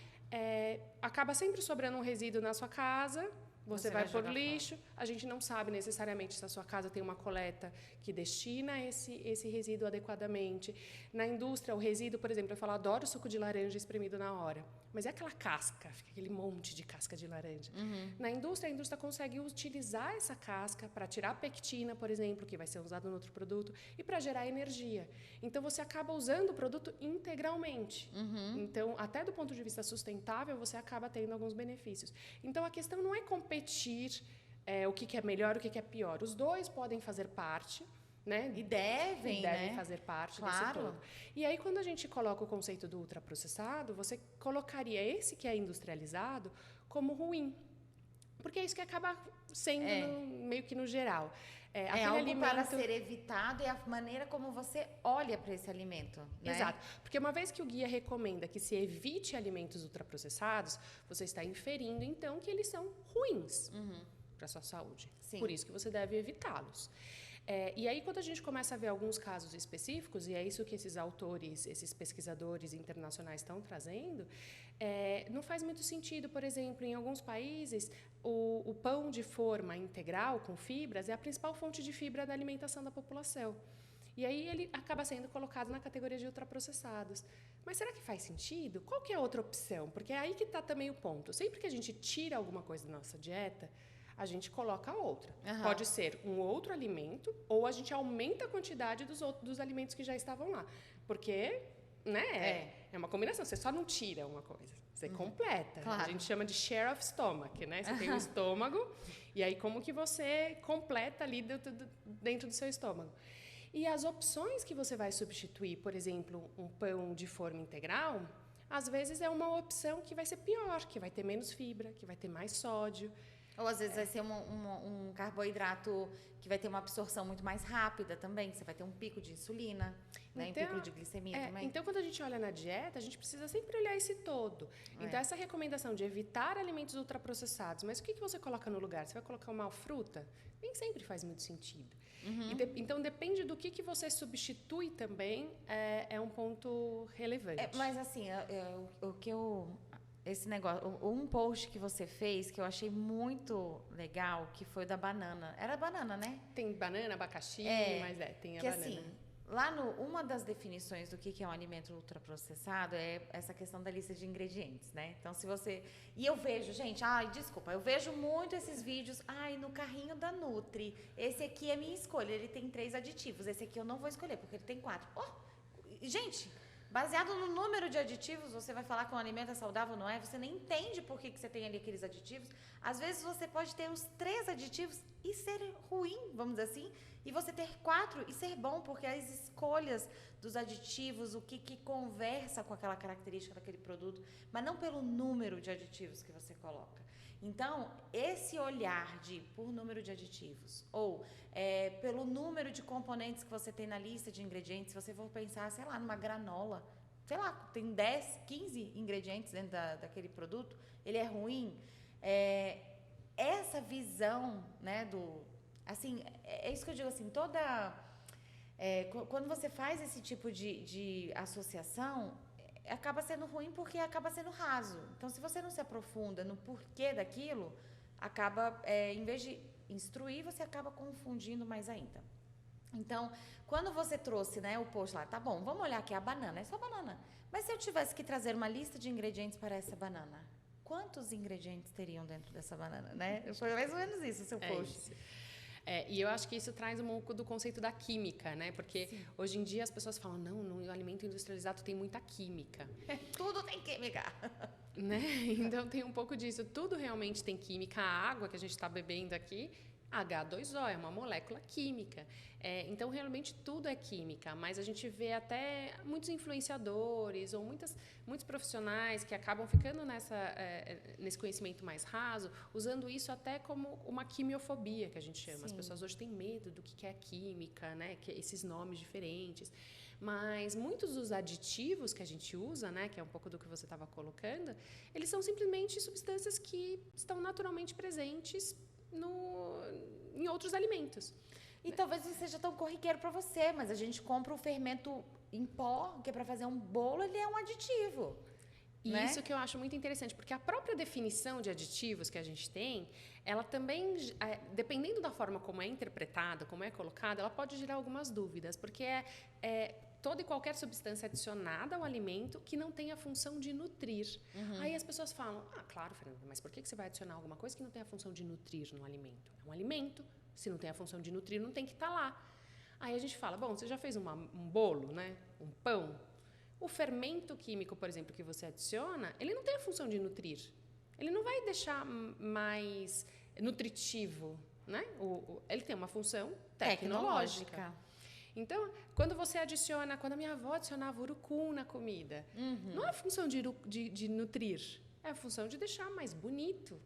acaba sempre sobrando um resíduo na sua casa. Você vai pôr lixo, a gente não sabe necessariamente se a sua casa tem uma coleta que destina esse resíduo adequadamente. Na indústria, o resíduo, por exemplo, eu adoro suco de laranja espremido na hora. Mas é aquela casca, fica aquele monte de casca de laranja. Na indústria, a indústria consegue utilizar essa casca para tirar a pectina, por exemplo, que vai ser usado no outro produto, e para gerar energia. Então, você acaba usando o produto integralmente. Então, até do ponto de vista sustentável, você acaba tendo alguns benefícios. Então, a questão não é competir o que é melhor, o que é pior. Os dois podem fazer parte, né? E devem, né? Fazer parte desse todo. E aí, quando a gente coloca o conceito do ultraprocessado, você colocaria esse que é industrializado como ruim. Porque é isso que acaba sendo meio que no geral. É algo para ser evitado, é a maneira como você olha para esse alimento. Né? Exato. Porque uma vez que o guia recomenda que se evite alimentos ultraprocessados, você está inferindo, então, que eles são ruins para a sua saúde. Sim. Por isso que você deve evitá-los. E aí, quando a gente começa a ver alguns casos específicos, e é isso que esses autores, esses pesquisadores internacionais estão trazendo, não faz muito sentido. Por exemplo, em alguns países, o pão de forma integral, com fibras, é a principal fonte de fibra da alimentação da população. E aí ele acaba sendo colocado na categoria de ultraprocessados. Mas será que faz sentido? Qual que é a outra opção? Porque é aí que está também o ponto. Sempre que a gente tira alguma coisa da nossa dieta, a gente coloca outra. Pode ser um outro alimento ou a gente aumenta a quantidade dos alimentos que já estavam lá. Porque, né, é uma combinação. Você só não tira uma coisa, você completa. Claro. A gente chama de share of stomach, né? Você tem o estômago e aí como que você completa ali dentro do seu estômago. E as opções que você vai substituir, por exemplo, um pão de forma integral, às vezes é uma opção que vai ser pior, que vai ter menos fibra, que vai ter mais sódio. Ou às vezes vai ser um carboidrato que vai ter uma absorção muito mais rápida também. Você vai ter um pico de insulina, né? Um pico de glicemia também. Então, quando a gente olha na dieta, a gente precisa sempre olhar esse todo. Então, essa recomendação de evitar alimentos ultraprocessados. Mas o que você coloca no lugar? Você vai colocar uma fruta? Nem sempre faz muito sentido. Então, depende do que você substitui também, é um ponto relevante. Mas assim, o que eu... Esse negócio, um post que você fez que eu achei muito legal, que foi da banana. Era banana, né? Tem banana, abacaxi, mas tem a banana. Assim, lá uma das definições do que é um alimento ultraprocessado é essa questão da lista de ingredientes, né? Então, se você... E eu vejo, gente, desculpa, eu vejo muito esses vídeos, no carrinho da Nutri, esse aqui é minha escolha, ele tem 3 aditivos, esse aqui eu não vou escolher, porque ele tem 4. Gente... Baseado no número de aditivos, você vai falar que um alimento é saudável, não é? Você nem entende por que você tem ali aqueles aditivos. Às vezes, você pode ter os 3 aditivos e ser ruim, vamos dizer assim, e você ter 4 e ser bom, porque as escolhas dos aditivos, o que conversa com aquela característica daquele produto, mas não pelo número de aditivos que você coloca. Então, esse olhar por número de aditivos ou pelo número de componentes que você tem na lista de ingredientes, se você for pensar, sei lá, numa granola, sei lá, tem 10, 15 ingredientes dentro daquele produto, ele é ruim. Essa visão, né, assim, é isso que eu digo, assim, quando você faz esse tipo de associação, acaba sendo ruim porque acaba sendo raso. Então, se você não se aprofunda no porquê daquilo, acaba, em vez de instruir, você acaba confundindo mais ainda. Então, quando você trouxe, né, o post lá, tá bom, vamos olhar aqui a banana, é só banana. Mas se eu tivesse que trazer uma lista de ingredientes para essa banana, quantos ingredientes teriam dentro dessa banana, né? Foi mais ou menos isso o seu post. Isso. E eu acho que isso traz um pouco do conceito da química, né? Porque hoje em dia as pessoas falam, não, no alimento industrializado tem muita química. Tudo tem química. Né? Então tem um pouco disso. Tudo realmente tem química. A água que a gente está bebendo aqui, H2O, é uma molécula química. Então, realmente, tudo é química, mas a gente vê até muitos influenciadores ou muitos profissionais que acabam ficando nesse conhecimento mais raso, usando isso até como uma quimiofobia, que a gente chama. Sim. As pessoas hoje têm medo do que é química, né? Que esses nomes diferentes. Mas muitos dos aditivos que a gente usa, né, que é um pouco do que você estava colocando, eles são simplesmente substâncias que estão naturalmente presentes em outros alimentos. E talvez não seja tão corriqueiro para você, mas a gente compra o fermento em pó, que é para fazer um bolo, ele é um aditivo. né? Isso que eu acho muito interessante, porque a própria definição de aditivos que a gente tem, ela também, dependendo da forma como é interpretada, como é colocada, ela pode gerar algumas dúvidas, porque é toda e qualquer substância adicionada ao alimento que não tem a função de nutrir. Aí as pessoas falam, claro, Fernanda, mas por que você vai adicionar alguma coisa que não tem a função de nutrir no alimento? É um alimento, se não tem a função de nutrir, não tem que estar lá. Aí a gente fala, bom, você já fez um bolo, né? Um pão? O fermento químico, por exemplo, que você adiciona, ele não tem a função de nutrir. Ele não vai deixar mais nutritivo, né? Ele tem uma função tecnológica. Então, quando a minha avó adicionava urucum na comida, não é a função de nutrir, é a função de deixar mais bonito.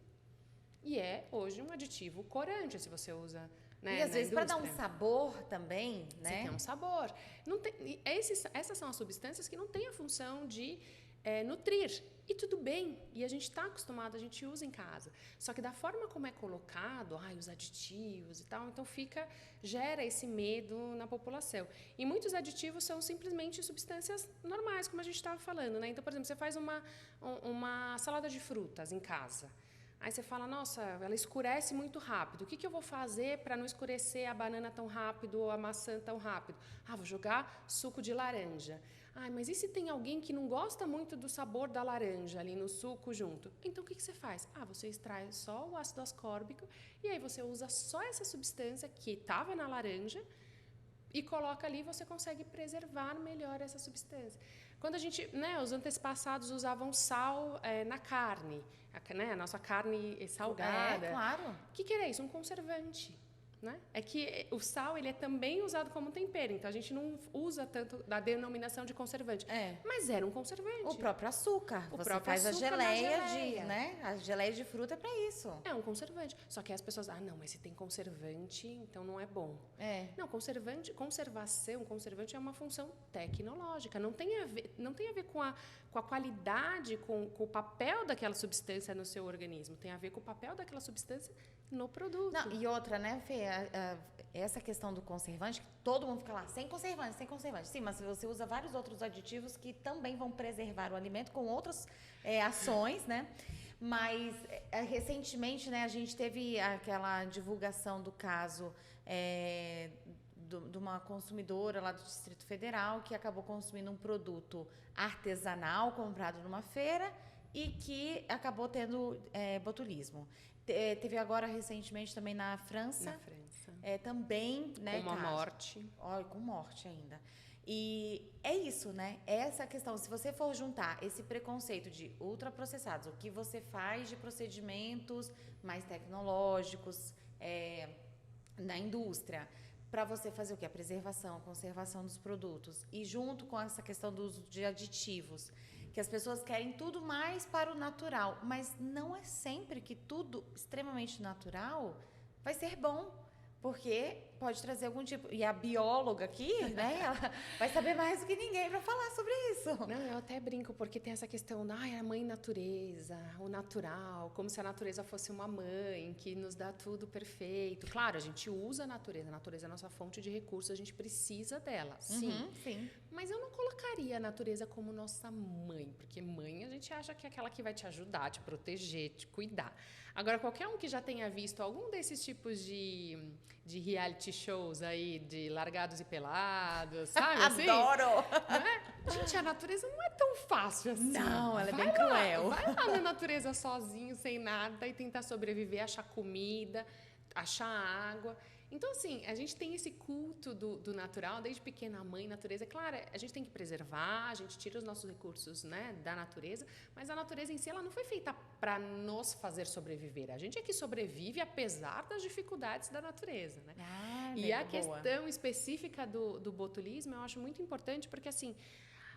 E é, hoje, um aditivo corante, se você usa... Né, e às vezes para dar um sabor também, né? Você tem um sabor. Essas são as substâncias que não têm a função de nutrir. E tudo bem. E a gente está acostumado, a gente usa em casa. Só que da forma como é colocado, os aditivos e tal, então gera esse medo na população. E muitos aditivos são simplesmente substâncias normais, como a gente estava falando, né? Então, por exemplo, você faz uma salada de frutas em casa. Aí você fala, nossa, ela escurece muito rápido. O que eu vou fazer para não escurecer a banana tão rápido ou a maçã tão rápido? Vou jogar suco de laranja. Mas e se tem alguém que não gosta muito do sabor da laranja ali no suco junto? Então, o que você faz? Você extrai só o ácido ascórbico e aí você usa só essa substância que estava na laranja e coloca ali e você consegue preservar melhor essa substância. Quando os antepassados usavam sal na carne, a nossa carne salgada. Claro. O que era isso? Um conservante. Né? É que o sal ele é também usado como tempero, então a gente não usa tanto da denominação de conservante. Mas era um conservante. O próprio açúcar. Você faz a geleia. Né? A geleia de fruta é para isso. É um conservante. Só que as pessoas, não, mas se tem conservante, então não é bom. Não, conservante é uma função tecnológica. Não tem a ver com a qualidade, com o papel daquela substância no seu organismo. Tem a ver com o papel daquela substância no produto. Não, e outra, né, Fê? Essa questão do conservante, que todo mundo fica lá, sem conservante, sem conservante. Sim, mas você usa vários outros aditivos que também vão preservar o alimento com outras ações, né? Mas, recentemente, né, a gente teve aquela divulgação do caso de uma consumidora lá do Distrito Federal que acabou consumindo um produto artesanal comprado numa feira e que acabou tendo botulismo. Teve agora recentemente também na França. Também, né? Com uma morte. Com morte ainda. E é isso, né? Essa questão, se você for juntar esse preconceito de ultraprocessados, o que você faz de procedimentos mais tecnológicos na indústria, para você fazer o quê? A preservação, a conservação dos produtos. E junto com essa questão do uso de aditivos, que as pessoas querem tudo mais para o natural, mas não é sempre que tudo extremamente natural vai ser bom, porque pode trazer algum tipo... E a bióloga aqui, né, ela vai saber mais do que ninguém para falar sobre isso. Não, eu até brinco, porque tem essa questão a mãe natureza, o natural, como se a natureza fosse uma mãe que nos dá tudo perfeito. Claro, a gente usa a natureza é a nossa fonte de recursos, a gente precisa dela, sim. Sim. Mas eu não colocaria a natureza como nossa mãe, porque mãe a gente acha que é aquela que vai te ajudar, te proteger, te cuidar. Agora, qualquer um que já tenha visto algum desses tipos de reality shows aí, de largados e pelados, sabe? Assim? Adoro! Gente, a natureza não é tão fácil assim. Não, ela é bem cruel. Vai lá na natureza sozinho, sem nada, e tentar sobreviver, achar comida, achar água. Então, assim, a gente tem esse culto do natural, desde pequena, a mãe, natureza. Claro, a gente tem que preservar, a gente tira os nossos recursos, né, da natureza, mas a natureza em si, ela não foi feita para nos fazer sobreviver. A gente é que sobrevive apesar das dificuldades da natureza, né? E a questão específica do botulismo, eu acho muito importante, porque, assim,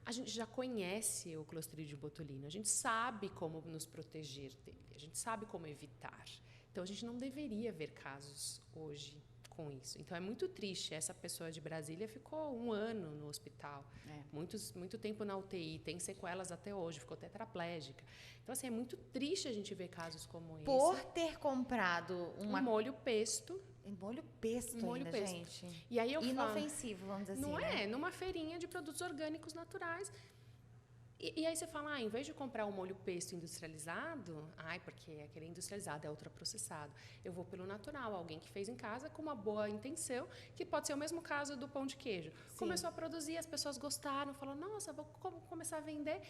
a gente já conhece o Clostridium botulinum, a gente sabe como nos proteger dele, a gente sabe como evitar. Então, a gente não deveria ver casos hoje com isso. Então, é muito triste. Essa pessoa de Brasília ficou 1 ano no hospital, muito tempo na UTI, tem sequelas até hoje, ficou tetraplégica. Então, assim, é muito triste a gente ver casos como esse. Por ter comprado um molho pesto. Molho pesto ainda, gente. E aí inofensivo, vamos dizer assim. Não é? Numa feirinha de produtos orgânicos naturais. E aí você fala, em vez de comprar um molho pesto industrializado, porque aquele industrializado é ultraprocessado, eu vou pelo natural, alguém que fez em casa com uma boa intenção, que pode ser o mesmo caso do pão de queijo. Sim. Começou a produzir, as pessoas gostaram, falaram, nossa, vou começar a vender.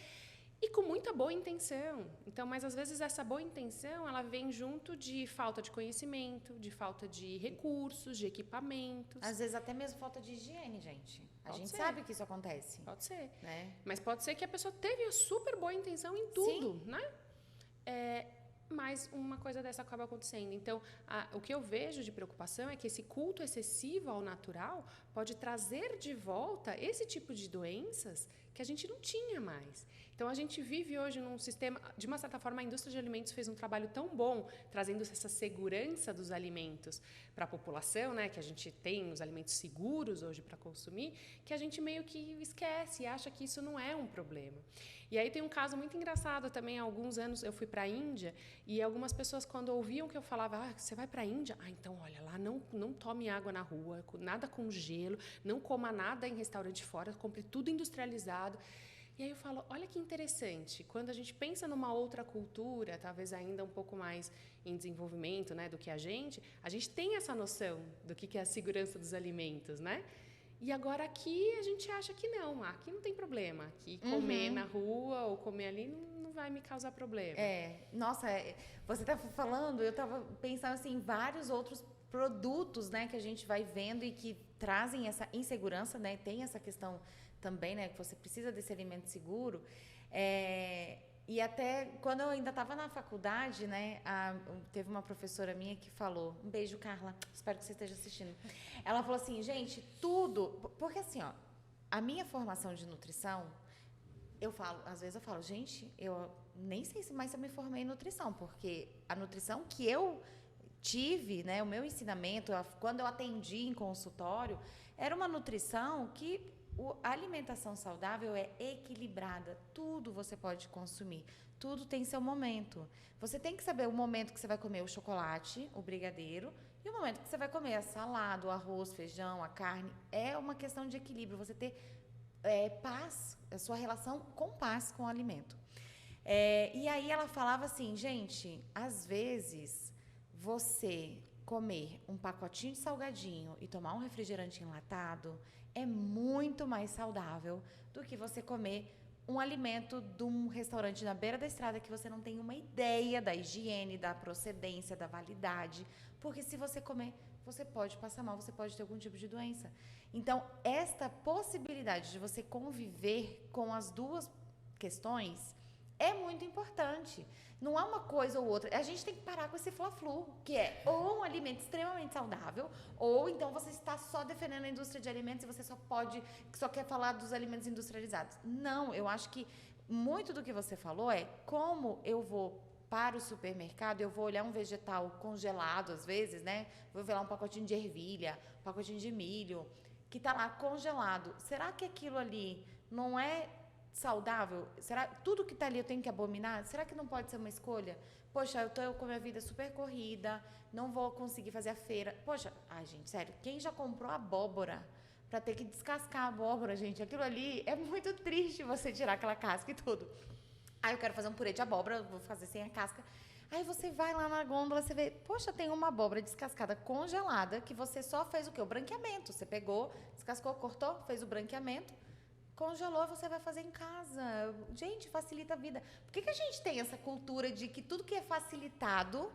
E com muita boa intenção. Então, mas às vezes essa boa intenção, ela vem junto de falta de conhecimento, de falta de recursos, de equipamentos. Às vezes até mesmo falta de higiene, gente. A gente sabe que isso acontece. Pode ser. Né? Mas pode ser que a pessoa teve a super boa intenção em tudo, né? Mas uma coisa dessa acaba acontecendo. Então, o que eu vejo de preocupação é que esse culto excessivo ao natural pode trazer de volta esse tipo de doenças que a gente não tinha mais. Então, a gente vive hoje num sistema... De uma certa forma, a indústria de alimentos fez um trabalho tão bom, trazendo essa segurança dos alimentos para a população, né? Que a gente tem os alimentos seguros hoje para consumir, que a gente meio que esquece e acha que isso não é um problema. E aí tem um caso muito engraçado também. Há alguns anos eu fui para a Índia e algumas pessoas, quando ouviam que eu falava, você vai para a Índia? Então, olha, lá não tome água na rua, nada com gelo, não coma nada em restaurante fora, compre tudo industrializado. E aí eu falo, olha que interessante, quando a gente pensa numa outra cultura, talvez ainda um pouco mais em desenvolvimento, né, do que a gente tem essa noção do que é a segurança dos alimentos, né? E agora aqui a gente acha que não, aqui não tem problema, aqui comer na rua ou comer ali não vai me causar problema. Nossa, você tá falando, eu tava pensando assim, em vários outros produtos, né, que a gente vai vendo e que trazem essa insegurança, né, tem essa questão também, né, que você precisa desse alimento seguro. E até quando eu ainda estava na faculdade, né, teve uma professora minha que falou, um beijo, Carla, espero que você esteja assistindo. Ela falou assim, gente, tudo, porque assim, ó, a minha formação de nutrição, às vezes eu falo, gente, eu nem sei se mais eu me formei em nutrição, porque a nutrição que eu tive, né, o meu ensinamento, quando eu atendi em consultório, era uma nutrição que a alimentação saudável é equilibrada. Tudo você pode consumir. Tudo tem seu momento. Você tem que saber o momento que você vai comer o chocolate, o brigadeiro, e o momento que você vai comer a salada, o arroz, feijão, a carne. É uma questão de equilíbrio. Você ter paz, a sua relação com paz com o alimento. E aí ela falava assim, gente, às vezes você comer um pacotinho de salgadinho e tomar um refrigerante enlatado é muito mais saudável do que você comer um alimento de um restaurante na beira da estrada que você não tem uma ideia da higiene, da procedência, da validade, porque se você comer, você pode passar mal, você pode ter algum tipo de doença. Então, esta possibilidade de você conviver com as duas questões é muito importante. Não é uma coisa ou outra. A gente tem que parar com esse fla-flu, que é ou um alimento extremamente saudável, ou então você está só defendendo a indústria de alimentos e você só quer falar dos alimentos industrializados. Não, eu acho que muito do que você falou é como eu vou para o supermercado, eu vou olhar um vegetal congelado, às vezes, né? Vou ver lá um pacotinho de ervilha, um pacotinho de milho, que está lá congelado. Será que aquilo ali não é saudável? Será tudo que está ali eu tenho que abominar? Será que não pode ser uma escolha? Poxa, eu tô com a minha vida super corrida, não vou conseguir fazer a feira. Poxa, gente, sério, quem já comprou abóbora para ter que descascar a abóbora, gente? Aquilo ali é muito triste você tirar aquela casca e tudo. Aí eu quero fazer um purê de abóbora, vou fazer sem a casca. Aí você vai lá na gôndola, você vê, poxa, tem uma abóbora descascada congelada que você só fez o quê? O branqueamento. Você pegou, descascou, cortou, fez o branqueamento, congelou, você vai fazer em casa. Gente, facilita a vida. Por que a gente tem essa cultura de que tudo que é facilitado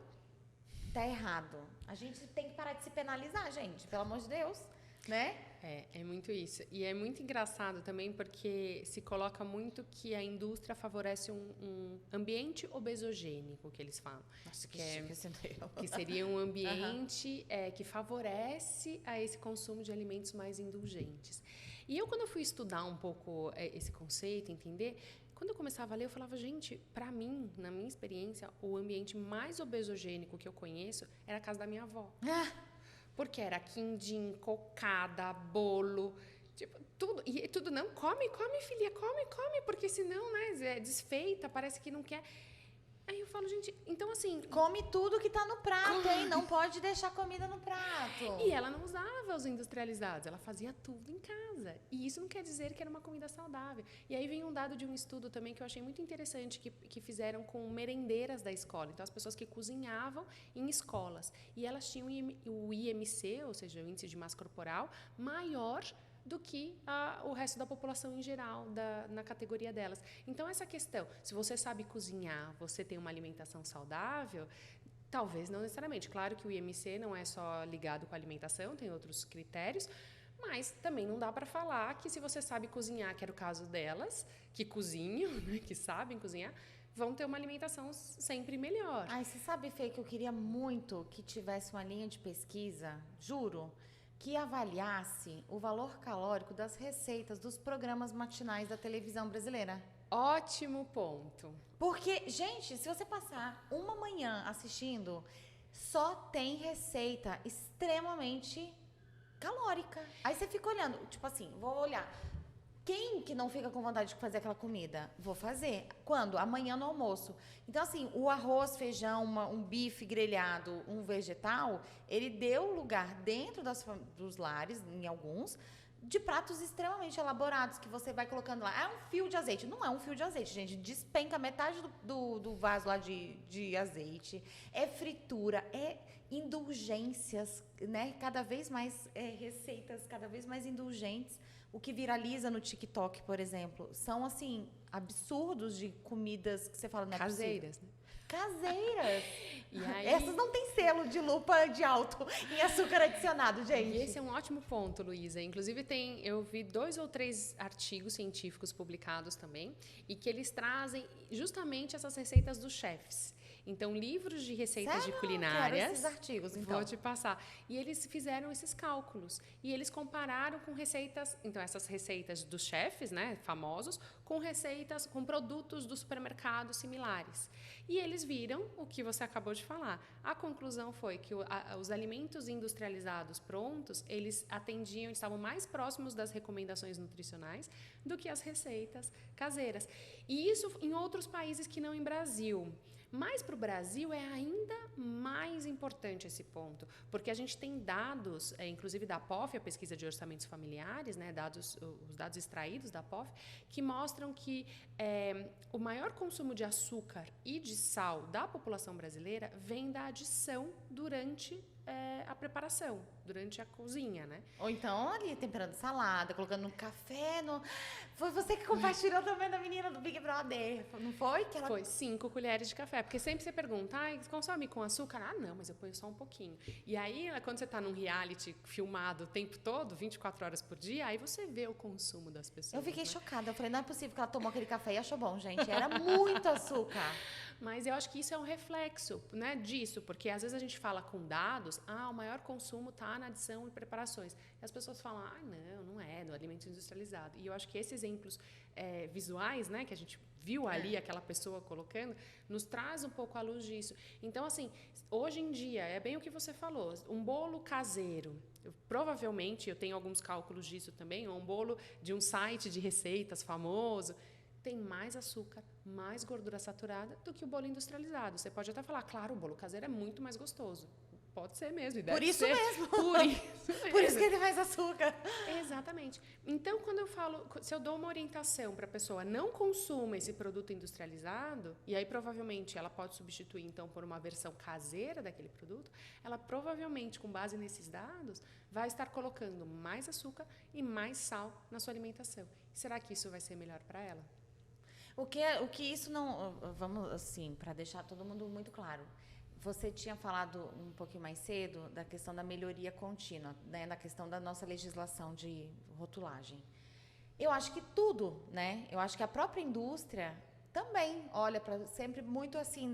tá errado? A gente tem que parar de se penalizar, gente, pelo amor de Deus, né? É muito isso. E é muito engraçado também porque se coloca muito que a indústria favorece um ambiente obesogênico, que eles falam. Nossa, que seria um ambiente que favorece a esse consumo de alimentos mais indulgentes. E eu, quando eu fui estudar um pouco esse conceito, entender, quando eu começava a ler, eu falava, gente, para mim, na minha experiência, o ambiente mais obesogênico que eu conheço era a casa da minha avó. Porque era quindim, cocada, bolo, tipo, tudo. E tudo, não, come, filha, come, porque senão, né, desfeita, parece que não quer. Aí eu falo, gente, então assim... Come tudo que tá no prato, hein? Não pode deixar comida no prato. E ela não usava os industrializados, ela fazia tudo em casa. E isso não quer dizer que era uma comida saudável. E aí vem um dado de um estudo também que eu achei muito interessante, que fizeram com merendeiras da escola. Então, as pessoas que cozinhavam em escolas. E elas tinham o IMC, ou seja, o índice de massa corporal, maior do que o resto da população em geral, na categoria delas. Então, essa questão, se você sabe cozinhar, você tem uma alimentação saudável, talvez não necessariamente. Claro que o IMC não é só ligado com a alimentação, tem outros critérios, mas também não dá para falar que se você sabe cozinhar, que era o caso delas, que cozinham, né, que sabem cozinhar, vão ter uma alimentação sempre melhor. Ai, você sabe, Fê, que eu queria muito que tivesse uma linha de pesquisa, juro, que avaliasse o valor calórico das receitas dos programas matinais da televisão brasileira. Ótimo ponto. Porque, gente, se você passar uma manhã assistindo, só tem receita extremamente calórica. Aí você fica olhando, tipo assim, vou olhar. Quem que não fica com vontade de fazer aquela comida? Vou fazer. Quando? Amanhã no almoço. Então, assim, o arroz, feijão, um bife grelhado, um vegetal, ele deu lugar dentro dos lares, em alguns, de pratos extremamente elaborados, que você vai colocando lá. É um fio de azeite. Não é um fio de azeite, gente. Despenca metade do vaso lá de azeite. É fritura, é indulgências, né? Cada vez mais receitas, cada vez mais indulgentes. O que viraliza no TikTok, por exemplo, são, assim, absurdos de comidas que você fala, não é caseiras, possível. Caseiras. E aí... Essas não têm selo de lupa de alto em açúcar adicionado, gente. E esse é um ótimo ponto, Luísa. Inclusive, eu vi 2 ou 3 artigos científicos publicados também, e que eles trazem justamente essas receitas dos chefs. Então, livros de receitas de culinárias. Quero esses artigos, então. Vou te passar. E eles fizeram esses cálculos. E eles compararam com receitas, então, essas receitas dos chefes, né, famosos, com receitas, com produtos do supermercado similares. E eles viram o que você acabou de falar. A conclusão foi que os alimentos industrializados prontos, eles estavam mais próximos das recomendações nutricionais do que as receitas caseiras. E isso em outros países que não em Brasil. Mas para o Brasil é ainda mais importante esse ponto, porque a gente tem dados, inclusive da POF, a pesquisa de orçamentos familiares, né, os dados extraídos da POF, que mostram que o maior consumo de açúcar e de sal da população brasileira vem da adição durante a preparação, durante a cozinha, né? Ou então ali temperando salada, colocando no café. Foi você que compartilhou também da menina do Big Brother, não foi? Foi 5 colheres de café, porque sempre você pergunta, consome com açúcar? Ah, não, mas eu ponho só um pouquinho. E aí, quando você está num reality filmado o tempo todo, 24 horas por dia, aí você vê o consumo das pessoas. Eu fiquei né? chocada, eu falei, não é possível que ela tomou aquele café e achou bom, gente, era muito açúcar. Mas eu acho que isso é um reflexo, né, disso, porque às vezes a gente fala com dados, o maior consumo está na adição e preparações. E as pessoas falam, não é, do alimento industrializado. E eu acho que esses exemplos visuais, né, que a gente viu ali aquela pessoa colocando, nos traz um pouco à luz disso. Então, assim, hoje em dia, é bem o que você falou, um bolo caseiro, provavelmente, eu tenho alguns cálculos disso também, um bolo de um site de receitas famoso, tem mais açúcar, mais gordura saturada do que o bolo industrializado. Você pode até falar, claro, o bolo caseiro é muito mais gostoso. Pode ser mesmo. E deve Por isso ser. mesmo. Por isso mesmo. Por isso que ele faz açúcar. Exatamente. Então, quando eu falo, se eu dou uma orientação para a pessoa, não consuma esse produto industrializado, e aí provavelmente ela pode substituir, então, por uma versão caseira daquele produto, ela provavelmente, com base nesses dados, vai estar colocando mais açúcar e mais sal na sua alimentação. Será que isso vai ser melhor para ela? O que isso não... Vamos, assim, para deixar todo mundo muito claro. Você tinha falado um pouquinho mais cedo da questão da melhoria contínua, né? Da questão da nossa legislação de rotulagem. Eu acho que tudo, né? Eu acho que a própria indústria também olha para sempre muito assim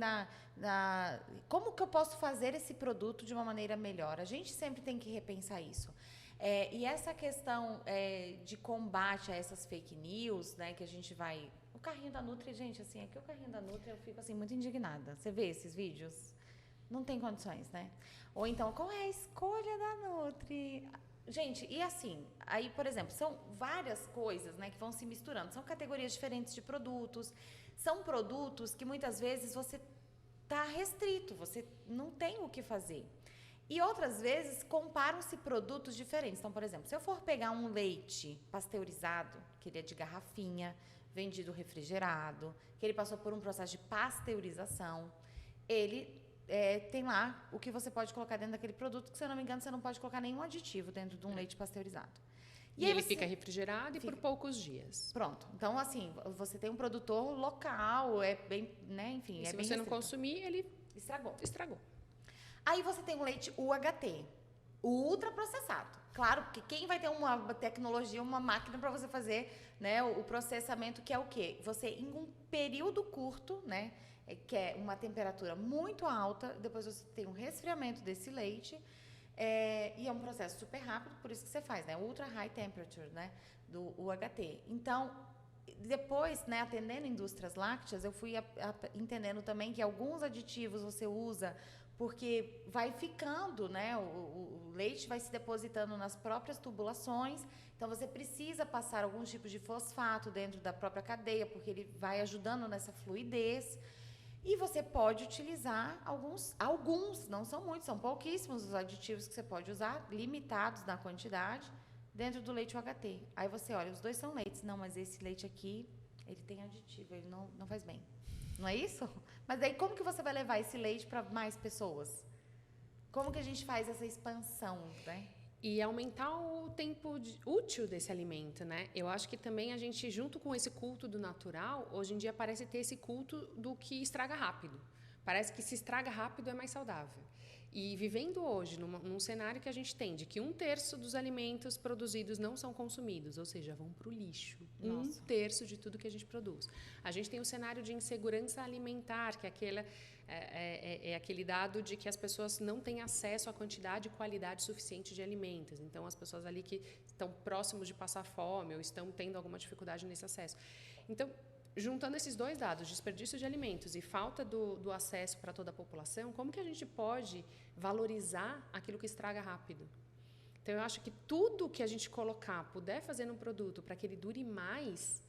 como que eu posso fazer esse produto de uma maneira melhor. A gente sempre tem que repensar isso. E essa questão de combate a essas fake news, né? Que a gente vai... O carrinho da Nutri, gente, assim, aqui o carrinho da Nutri eu fico assim muito indignada. Você vê esses vídeos? Não tem condições, né? Ou então, qual é a escolha da Nutri? Gente, e assim, aí, por exemplo, são várias coisas, né, que vão se misturando. São categorias diferentes de produtos. São produtos que muitas vezes você está restrito, você não tem o que fazer. E outras vezes comparam-se produtos diferentes. Então, por exemplo, se eu for pegar um leite pasteurizado, que ele é de garrafinha, vendido refrigerado, que ele passou por um processo de pasteurização, ele tem lá o que você pode colocar dentro daquele produto, que, se eu não me engano, você não pode colocar nenhum aditivo dentro de um leite pasteurizado. E ele fica refrigerado e por poucos dias. Pronto. Então, assim, você tem um produtor local, é bem, né, enfim, e é se bem você restrito. não consumir, ele estragou. Aí você tem o leite UHT, o ultraprocessado. Claro, porque quem vai ter uma tecnologia, uma máquina para você fazer, né, o processamento, que é o quê? Você, em um período curto, né, que é uma temperatura muito alta, depois você tem um resfriamento desse leite, e é um processo super rápido, por isso que você faz, né, ultra high temperature, né, do UHT. Então, depois, né, atendendo indústrias lácteas, eu fui entendendo também que alguns aditivos você usa porque vai ficando, né, o leite vai se depositando nas próprias tubulações, então você precisa passar alguns tipos de fosfato dentro da própria cadeia, porque ele vai ajudando nessa fluidez. E você pode utilizar alguns, não são muitos, são pouquíssimos os aditivos que você pode usar, limitados na quantidade, dentro do leite UHT. Aí você olha, os dois são leites. Não, mas esse leite aqui, ele tem aditivo, ele não faz bem. Não é isso? Mas aí como que você vai levar esse leite para mais pessoas? Como que a gente faz essa expansão, né? E aumentar o tempo útil desse alimento, né? Eu acho que também a gente, junto com esse culto do natural, hoje em dia parece ter esse culto do que estraga rápido. Parece que se estraga rápido é mais saudável. E vivendo hoje num cenário que a gente tem de que 1/3 dos alimentos produzidos não são consumidos, ou seja, vão para o lixo. Nossa. 1/3 de tudo que a gente produz. A gente tem um cenário de insegurança alimentar, que é aquele dado de que as pessoas não têm acesso à quantidade e qualidade suficiente de alimentos. Então, as pessoas ali que estão próximos de passar fome ou estão tendo alguma dificuldade nesse acesso. Então, juntando esses dois dados, desperdício de alimentos e falta do acesso para toda a população, como que a gente pode valorizar aquilo que estraga rápido? Então, eu acho que tudo que a gente puder fazer num produto para que ele dure mais,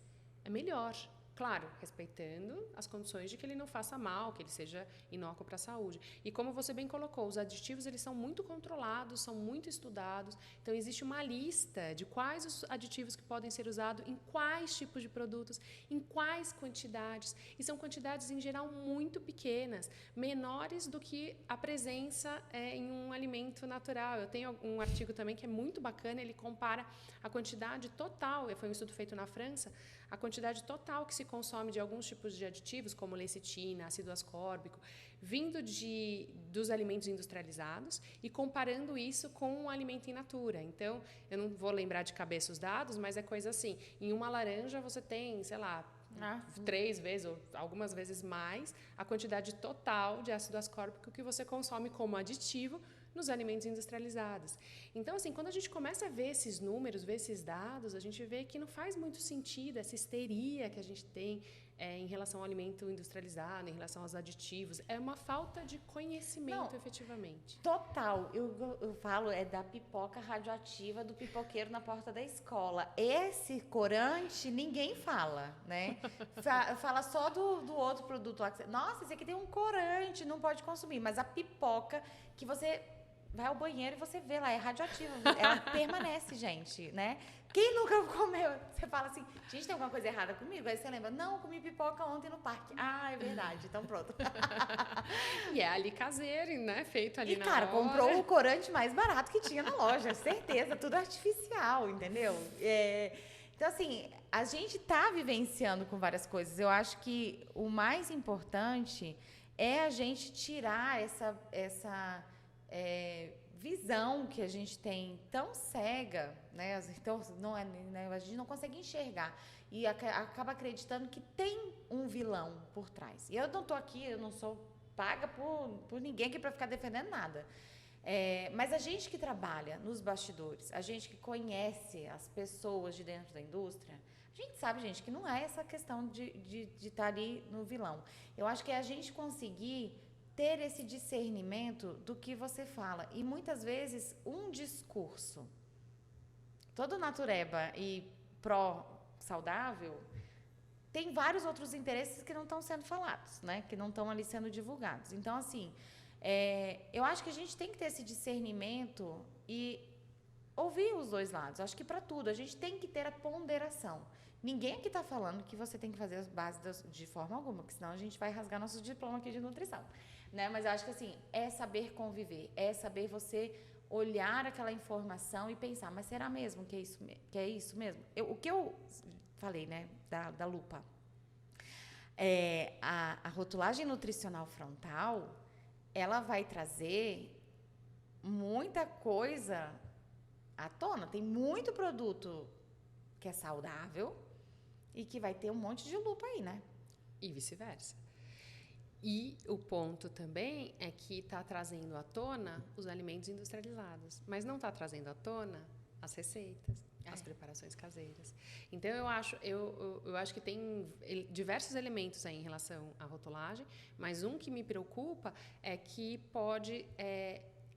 é melhor. Claro, respeitando as condições de que ele não faça mal, que ele seja inócuo para a saúde. E como você bem colocou, os aditivos eles são muito controlados, são muito estudados. Então, existe uma lista de quais os aditivos que podem ser usados, em quais tipos de produtos, em quais quantidades. E são quantidades, em geral, muito pequenas, menores do que a presença em um alimento natural. Eu tenho um artigo também que é muito bacana, ele compara a quantidade total, foi um estudo feito na França, a quantidade total que se consome de alguns tipos de aditivos, como lecitina, ácido ascórbico, vindo dos alimentos industrializados e comparando isso com um alimento in natura. Então, eu não vou lembrar de cabeça os dados, mas é coisa assim, em uma laranja você tem, sei lá, 3 vezes ou algumas vezes mais a quantidade total de ácido ascórbico que você consome como aditivo nos alimentos industrializados. Então, assim, quando a gente começa a ver esses números, ver esses dados, a gente vê que não faz muito sentido essa histeria que a gente tem em relação ao alimento industrializado, em relação aos aditivos. É uma falta de conhecimento, efetivamente. Total. Eu falo, da pipoca radioativa do pipoqueiro na porta da escola. Esse corante, ninguém fala, né? Fala só do outro produto lá. Nossa, esse aqui tem um corante, não pode consumir. Mas a pipoca que você vai ao banheiro e você vê lá, é radioativa. Ela permanece, gente, né? Quem nunca comeu? Você fala assim, gente, tem alguma coisa errada comigo? Aí você lembra, não, eu comi pipoca ontem no parque. Ah, é verdade, então pronto. E é ali caseiro, né? Feito ali na hora. E, cara, comprou o corante mais barato que tinha na loja, certeza, tudo artificial, entendeu? Então, assim, a gente tá vivenciando com várias coisas. Eu acho que o mais importante é a gente tirar essa visão que a gente tem tão cega, né? Então, a gente não consegue enxergar e acaba acreditando que tem um vilão por trás. E eu não estou aqui, eu não sou paga por ninguém aqui para ficar defendendo nada. Mas a gente que trabalha nos bastidores, a gente que conhece as pessoas de dentro da indústria, a gente sabe, gente, que não é essa questão de estar ali no vilão. Eu acho que é a gente conseguir ter esse discernimento do que você fala. E muitas vezes um discurso todo natureba e pró-saudável tem vários outros interesses que não estão sendo falados, né? Que não estão ali sendo divulgados. Então, assim, eu acho que a gente tem que ter esse discernimento e ouvir os dois lados. Acho que para tudo a gente tem que ter a ponderação. Ninguém aqui está falando que você tem que fazer as bases de forma alguma, porque senão a gente vai rasgar nosso diploma aqui de nutrição, né? Mas eu acho que assim, é saber conviver, é saber você olhar aquela informação e pensar, mas será mesmo que é isso mesmo? O que eu falei, né, da lupa, a rotulagem nutricional frontal, ela vai trazer muita coisa à tona. Tem muito produto que é saudável e que vai ter um monte de lupa aí, né? E vice-versa. E o ponto também é que está trazendo à tona os alimentos industrializados, mas não está trazendo à tona as receitas, as preparações caseiras. Então, eu acho que tem diversos elementos aí em relação à rotulagem, mas um que me preocupa é que pode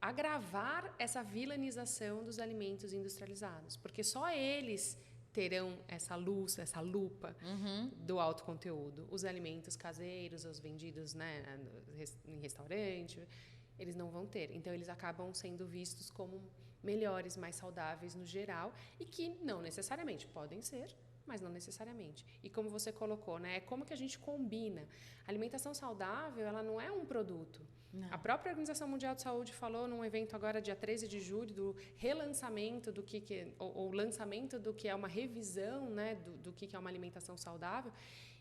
agravar essa vilanização dos alimentos industrializados, porque só eles terão essa luz, essa lupa do alto conteúdo. Os alimentos caseiros, os vendidos, né, em restaurante, eles não vão ter. Então, eles acabam sendo vistos como melhores, mais saudáveis no geral, e que não necessariamente podem ser, mas não necessariamente. E como você colocou, né, como que a gente combina? A alimentação saudável, ela não é um produto. Não. A própria Organização Mundial de Saúde falou num evento agora, dia 13 de julho, do relançamento ou lançamento do que é uma revisão, né, do que é uma alimentação saudável.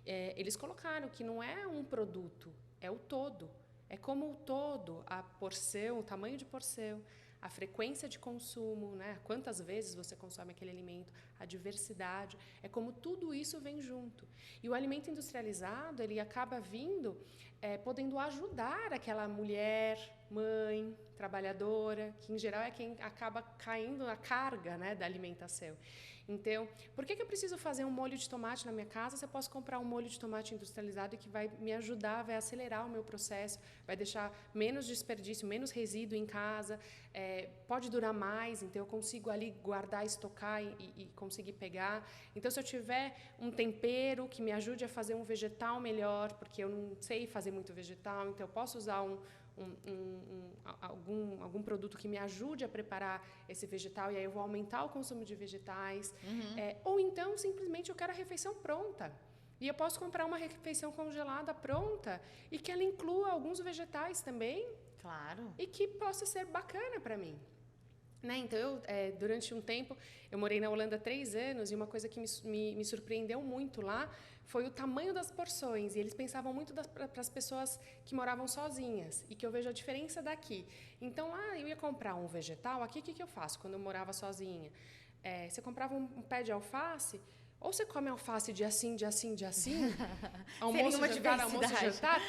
Eles colocaram que não é um produto, é o todo. É como o todo, a porção, o tamanho de porção, a frequência de consumo, né, quantas vezes você consome aquele alimento, a diversidade, é como tudo isso vem junto. E o alimento industrializado, ele acaba vindo, podendo ajudar aquela mulher, mãe, trabalhadora, que em geral é quem acaba caindo na carga, né, da alimentação. Então, por que eu preciso fazer um molho de tomate na minha casa se eu posso comprar um molho de tomate industrializado que vai me ajudar, vai acelerar o meu processo, vai deixar menos desperdício, menos resíduo em casa, pode durar mais, então eu consigo ali guardar, estocar e conseguir pegar. Então, se eu tiver um tempero que me ajude a fazer um vegetal melhor, porque eu não sei fazer muito vegetal, então eu posso usar algum produto que me ajude a preparar esse vegetal e aí eu vou aumentar o consumo de vegetais. Ou então, simplesmente, eu quero a refeição pronta. E eu posso comprar uma refeição congelada pronta e que ela inclua alguns vegetais também. Claro. E que possa ser bacana para mim. Né? Então, durante um tempo, eu morei na Holanda 3 anos e uma coisa que me surpreendeu muito lá foi o tamanho das porções. E eles pensavam muito para as pessoas que moravam sozinhas e que eu vejo a diferença daqui. Então, lá eu ia comprar um vegetal. Aqui, o que eu faço quando eu morava sozinha? Você comprava um pé de alface, ou você come alface dia sim, dia sim, dia sim, almoço, jantar, almoço, jantar,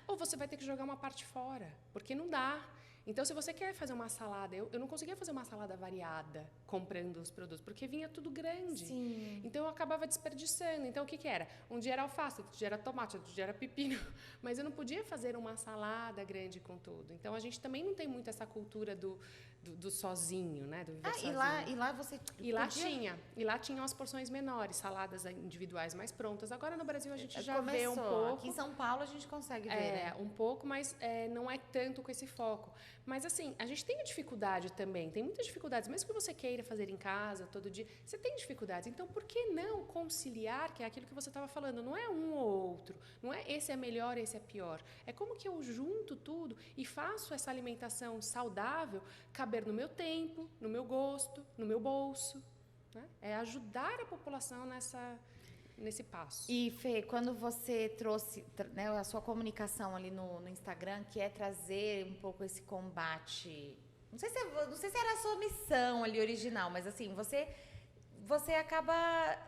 ou você vai ter que jogar uma parte fora, porque não dá. Então, se você quer fazer uma salada, eu não conseguia fazer uma salada variada comprando os produtos, porque vinha tudo grande. Sim. Então, eu acabava desperdiçando. Então, o que era? Um dia era alface, outro dia era tomate, outro dia era pepino. Mas eu não podia fazer uma salada grande com tudo. Então, a gente também não tem muito essa cultura do sozinho, né? Do viver sozinho. E lá você podia... E lá tinham as porções menores, saladas individuais mais prontas. Agora, no Brasil, a gente já vê um pouco. Aqui em São Paulo, a gente consegue ver, né? Um pouco, mas não é tanto com esse foco. Mas, assim, a gente tem dificuldade também. Tem muitas dificuldades. Mesmo que você queira fazer em casa, todo dia, você tem dificuldades. Então, por que não conciliar, que é aquilo que você estava falando? Não é um ou outro. Não é esse é melhor, esse é pior. É como que eu junto tudo e faço essa alimentação saudável caber no meu tempo, no meu gosto, no meu bolso. Né? É ajudar a população nesse passo. E, Fê, quando você trouxe, né, a sua comunicação ali no Instagram, que é trazer um pouco esse combate... Não sei se era a sua missão ali original, mas assim, você acaba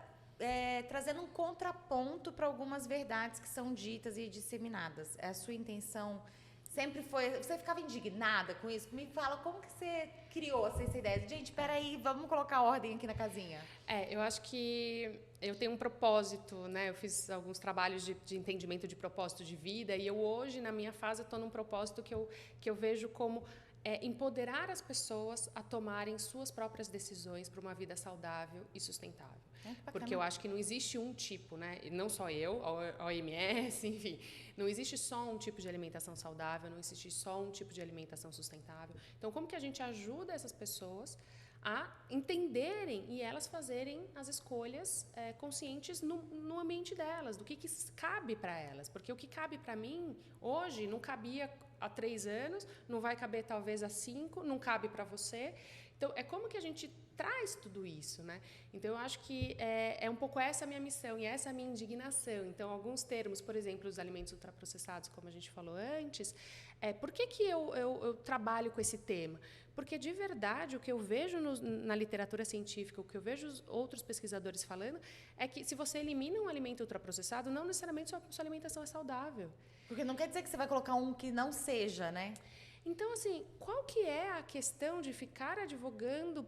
trazendo um contraponto para algumas verdades que são ditas e disseminadas. A sua intenção sempre foi... Você ficava indignada com isso? Me fala, como que você criou essa ideia? Gente, peraí, vamos colocar ordem aqui na casinha. Eu acho que eu tenho um propósito, né? Eu fiz alguns trabalhos de entendimento de propósito de vida e eu hoje, na minha fase, estou num propósito que eu vejo como é empoderar as pessoas a tomarem suas próprias decisões para uma vida saudável e sustentável. Porque eu acho que não existe um tipo, né? E não só eu, a OMS, enfim, não existe só um tipo de alimentação saudável, não existe só um tipo de alimentação sustentável. Então, como que a gente ajuda essas pessoas a entenderem e elas fazerem as escolhas conscientes no ambiente delas, do que cabe para elas? Porque o que cabe para mim hoje não cabia há 3 anos, não vai caber talvez há 5, não cabe para você. Então, é como que a gente traz tudo isso, né? Então, eu acho que é um pouco essa a minha missão e essa a minha indignação. Então, alguns termos, por exemplo, os alimentos ultraprocessados, como a gente falou antes, por que eu trabalho com esse tema? Porque, de verdade, o que eu vejo na literatura científica, o que eu vejo os outros pesquisadores falando, é que se você elimina um alimento ultraprocessado, não necessariamente sua alimentação é saudável. Porque não quer dizer que você vai colocar um que não seja, né? Então, assim, qual que é a questão de ficar advogando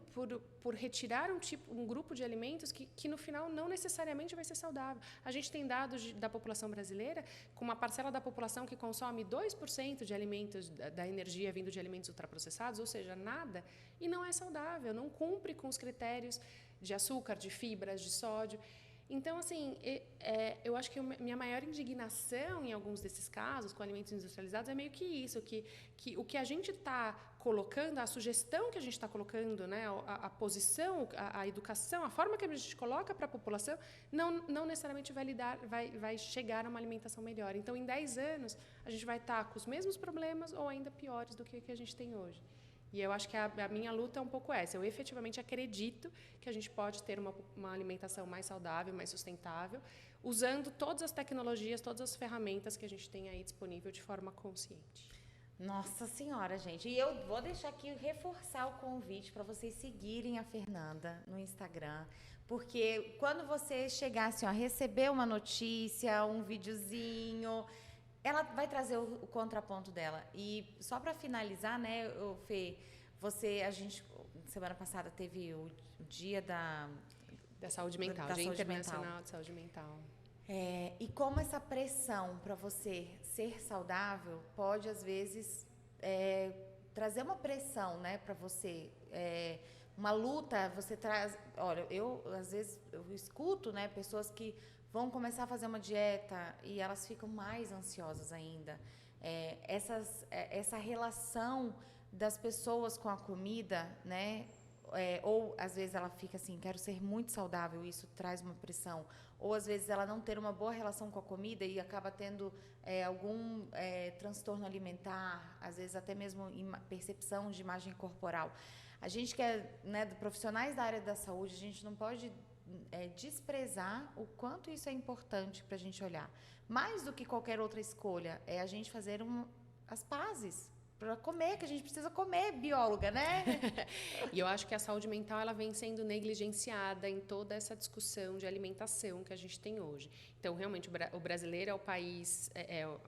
por retirar um grupo de alimentos que no final não necessariamente vai ser saudável? A gente tem dados da população brasileira, com uma parcela da população que consome 2% de alimentos, da energia vindo de alimentos ultraprocessados, ou seja, nada, e não é saudável, não cumpre com os critérios de açúcar, de fibras, de sódio. Então, assim, eu acho que minha maior indignação em alguns desses casos, com alimentos industrializados, é meio que isso, que o que a gente está colocando, a sugestão que a gente está colocando, né, a posição, a educação, a forma que a gente coloca para a população, não necessariamente vai chegar a uma alimentação melhor. Então, em 10 anos, a gente vai estar com os mesmos problemas ou ainda piores do que a gente tem hoje. E eu acho que a minha luta é um pouco essa. Eu efetivamente acredito que a gente pode ter uma alimentação mais saudável, mais sustentável, usando todas as tecnologias, todas as ferramentas que a gente tem aí disponível de forma consciente. Nossa Senhora, gente. E eu vou deixar aqui reforçar o convite para vocês seguirem a Fernanda no Instagram. Porque quando você chegar assim, ó, receber uma notícia, um videozinho, ela vai trazer o contraponto dela. E só para finalizar, né, Fê, a gente, semana passada teve o dia da saúde mental, da Dia saúde Internacional mental. de Saúde Mental. E como essa pressão para você ser saudável pode, às vezes, trazer uma pressão, né, para você. Uma luta, você traz... Olha, às vezes, eu escuto, né, pessoas que vão começar a fazer uma dieta e elas ficam mais ansiosas ainda. Essa relação das pessoas com a comida, né? Ou às vezes ela fica assim, quero ser muito saudável, isso traz uma pressão. Ou às vezes ela não ter uma boa relação com a comida e acaba tendo algum transtorno alimentar, às vezes até mesmo percepção de imagem corporal. A gente que é, né, profissionais da área da saúde, a gente não pode desprezar o quanto isso é importante para a gente olhar. Mais do que qualquer outra escolha, é a gente fazer as pazes para comer, que a gente precisa comer, bióloga, né? E eu acho que a saúde mental ela vem sendo negligenciada em toda essa discussão de alimentação que a gente tem hoje. Então, realmente, o brasileiro é o país...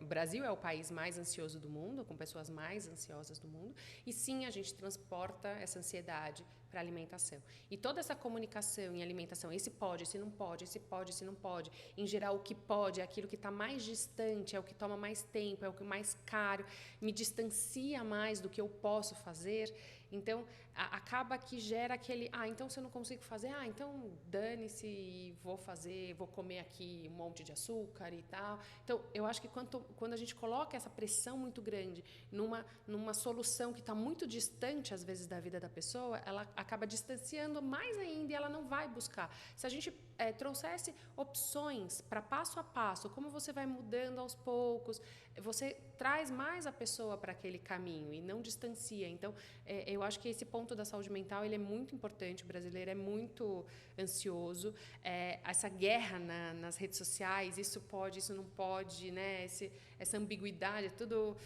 o Brasil é o país mais ansioso do mundo, com pessoas mais ansiosas do mundo. E, sim, a gente transporta essa ansiedade para a alimentação. E toda essa comunicação em alimentação, esse pode, esse não pode, esse pode, esse não pode. Em geral, o que pode é aquilo que está mais distante, é o que toma mais tempo, é o que é mais caro, me distancia mais do que eu posso fazer. Então, acaba que gera aquele... então se eu não consigo fazer, então dane-se, vou comer aqui um monte de açúcar e tal. Então, eu acho que quando a gente coloca essa pressão muito grande numa solução que está muito distante, às vezes, da vida da pessoa, ela acaba distanciando mais ainda e ela não vai buscar. Se a gente trouxesse opções para passo a passo, como você vai mudando aos poucos, você traz mais a pessoa para aquele caminho e não distancia. Então, eu acho que esse ponto da saúde mental ele é muito importante. O brasileiro é muito ansioso. Essa guerra nas redes sociais, isso pode, isso não pode, né? Essa ambiguidade, tudo...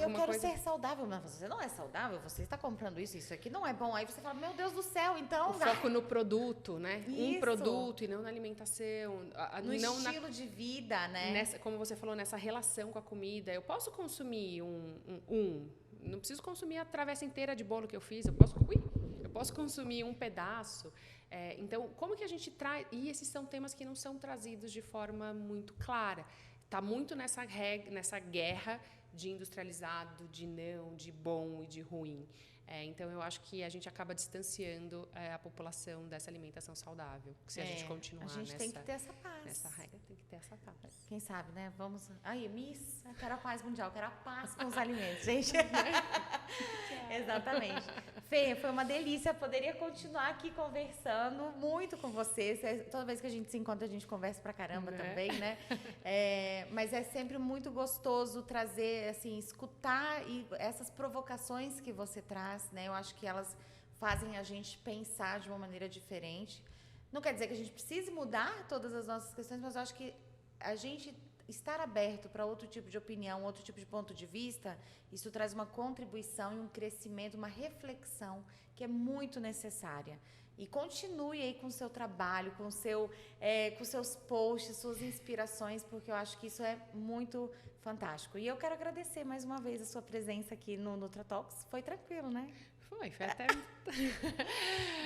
eu quero ser saudável. Mas você não é saudável, você está comprando isso aqui não é bom. Aí você fala, meu Deus do céu, então... O foco no produto, né? Isso. Um produto e não na alimentação. No estilo de vida, né? Como você falou, nessa relação com a comida. Eu posso consumir não preciso consumir a travessa inteira de bolo que eu fiz. Eu posso consumir um pedaço. Então, como que a gente traz... E esses são temas que não são trazidos de forma muito clara. Está muito nessa guerra de industrializado, de não, de bom e de ruim. Então, eu acho que a gente acaba distanciando a população dessa alimentação saudável. Se a gente continuar a gente tem que ter essa paz. Nessa regra, tem que ter essa paz. Quem sabe, né? Vamos... Aí, Miss, eu quero a paz mundial, eu quero a paz com os alimentos, gente. Exatamente. Fê, foi uma delícia. Poderia continuar aqui conversando muito com você. Toda vez que a gente se encontra, a gente conversa pra caramba também, né? Mas é sempre muito gostoso trazer, assim, escutar essas provocações que você traz, né? Eu acho que elas fazem a gente pensar de uma maneira diferente. Não quer dizer que a gente precise mudar todas as nossas questões, mas eu acho que a gente estar aberto para outro tipo de opinião, outro tipo de ponto de vista, isso traz uma contribuição e um crescimento, uma reflexão que é muito necessária. E continue aí com o seu trabalho, com seus posts, suas inspirações, porque eu acho que isso é muito fantástico. E eu quero agradecer mais uma vez a sua presença aqui no NutraTalks. Foi tranquilo, né? Foi até...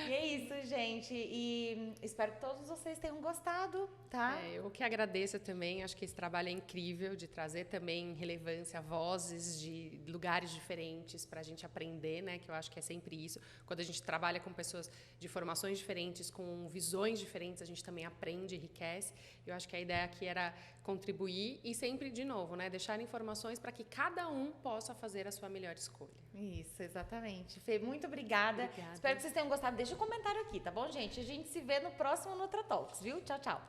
E é isso, gente. E espero que todos vocês tenham gostado, tá? Eu que agradeço também. Acho que esse trabalho é incrível de trazer também relevância, vozes de lugares diferentes para a gente aprender, né? Que eu acho que é sempre isso. Quando a gente trabalha com pessoas de formações diferentes, com visões diferentes, a gente também aprende, enriquece. Eu acho que a ideia aqui era contribuir e sempre, de novo, né? Deixar informações para que cada um possa fazer a sua melhor escolha. Isso, exatamente. Fê, muito obrigada. Espero que vocês tenham gostado. Deixa um comentário aqui, tá bom, gente? A gente se vê no próximo NutraTalks, viu? Tchau, tchau.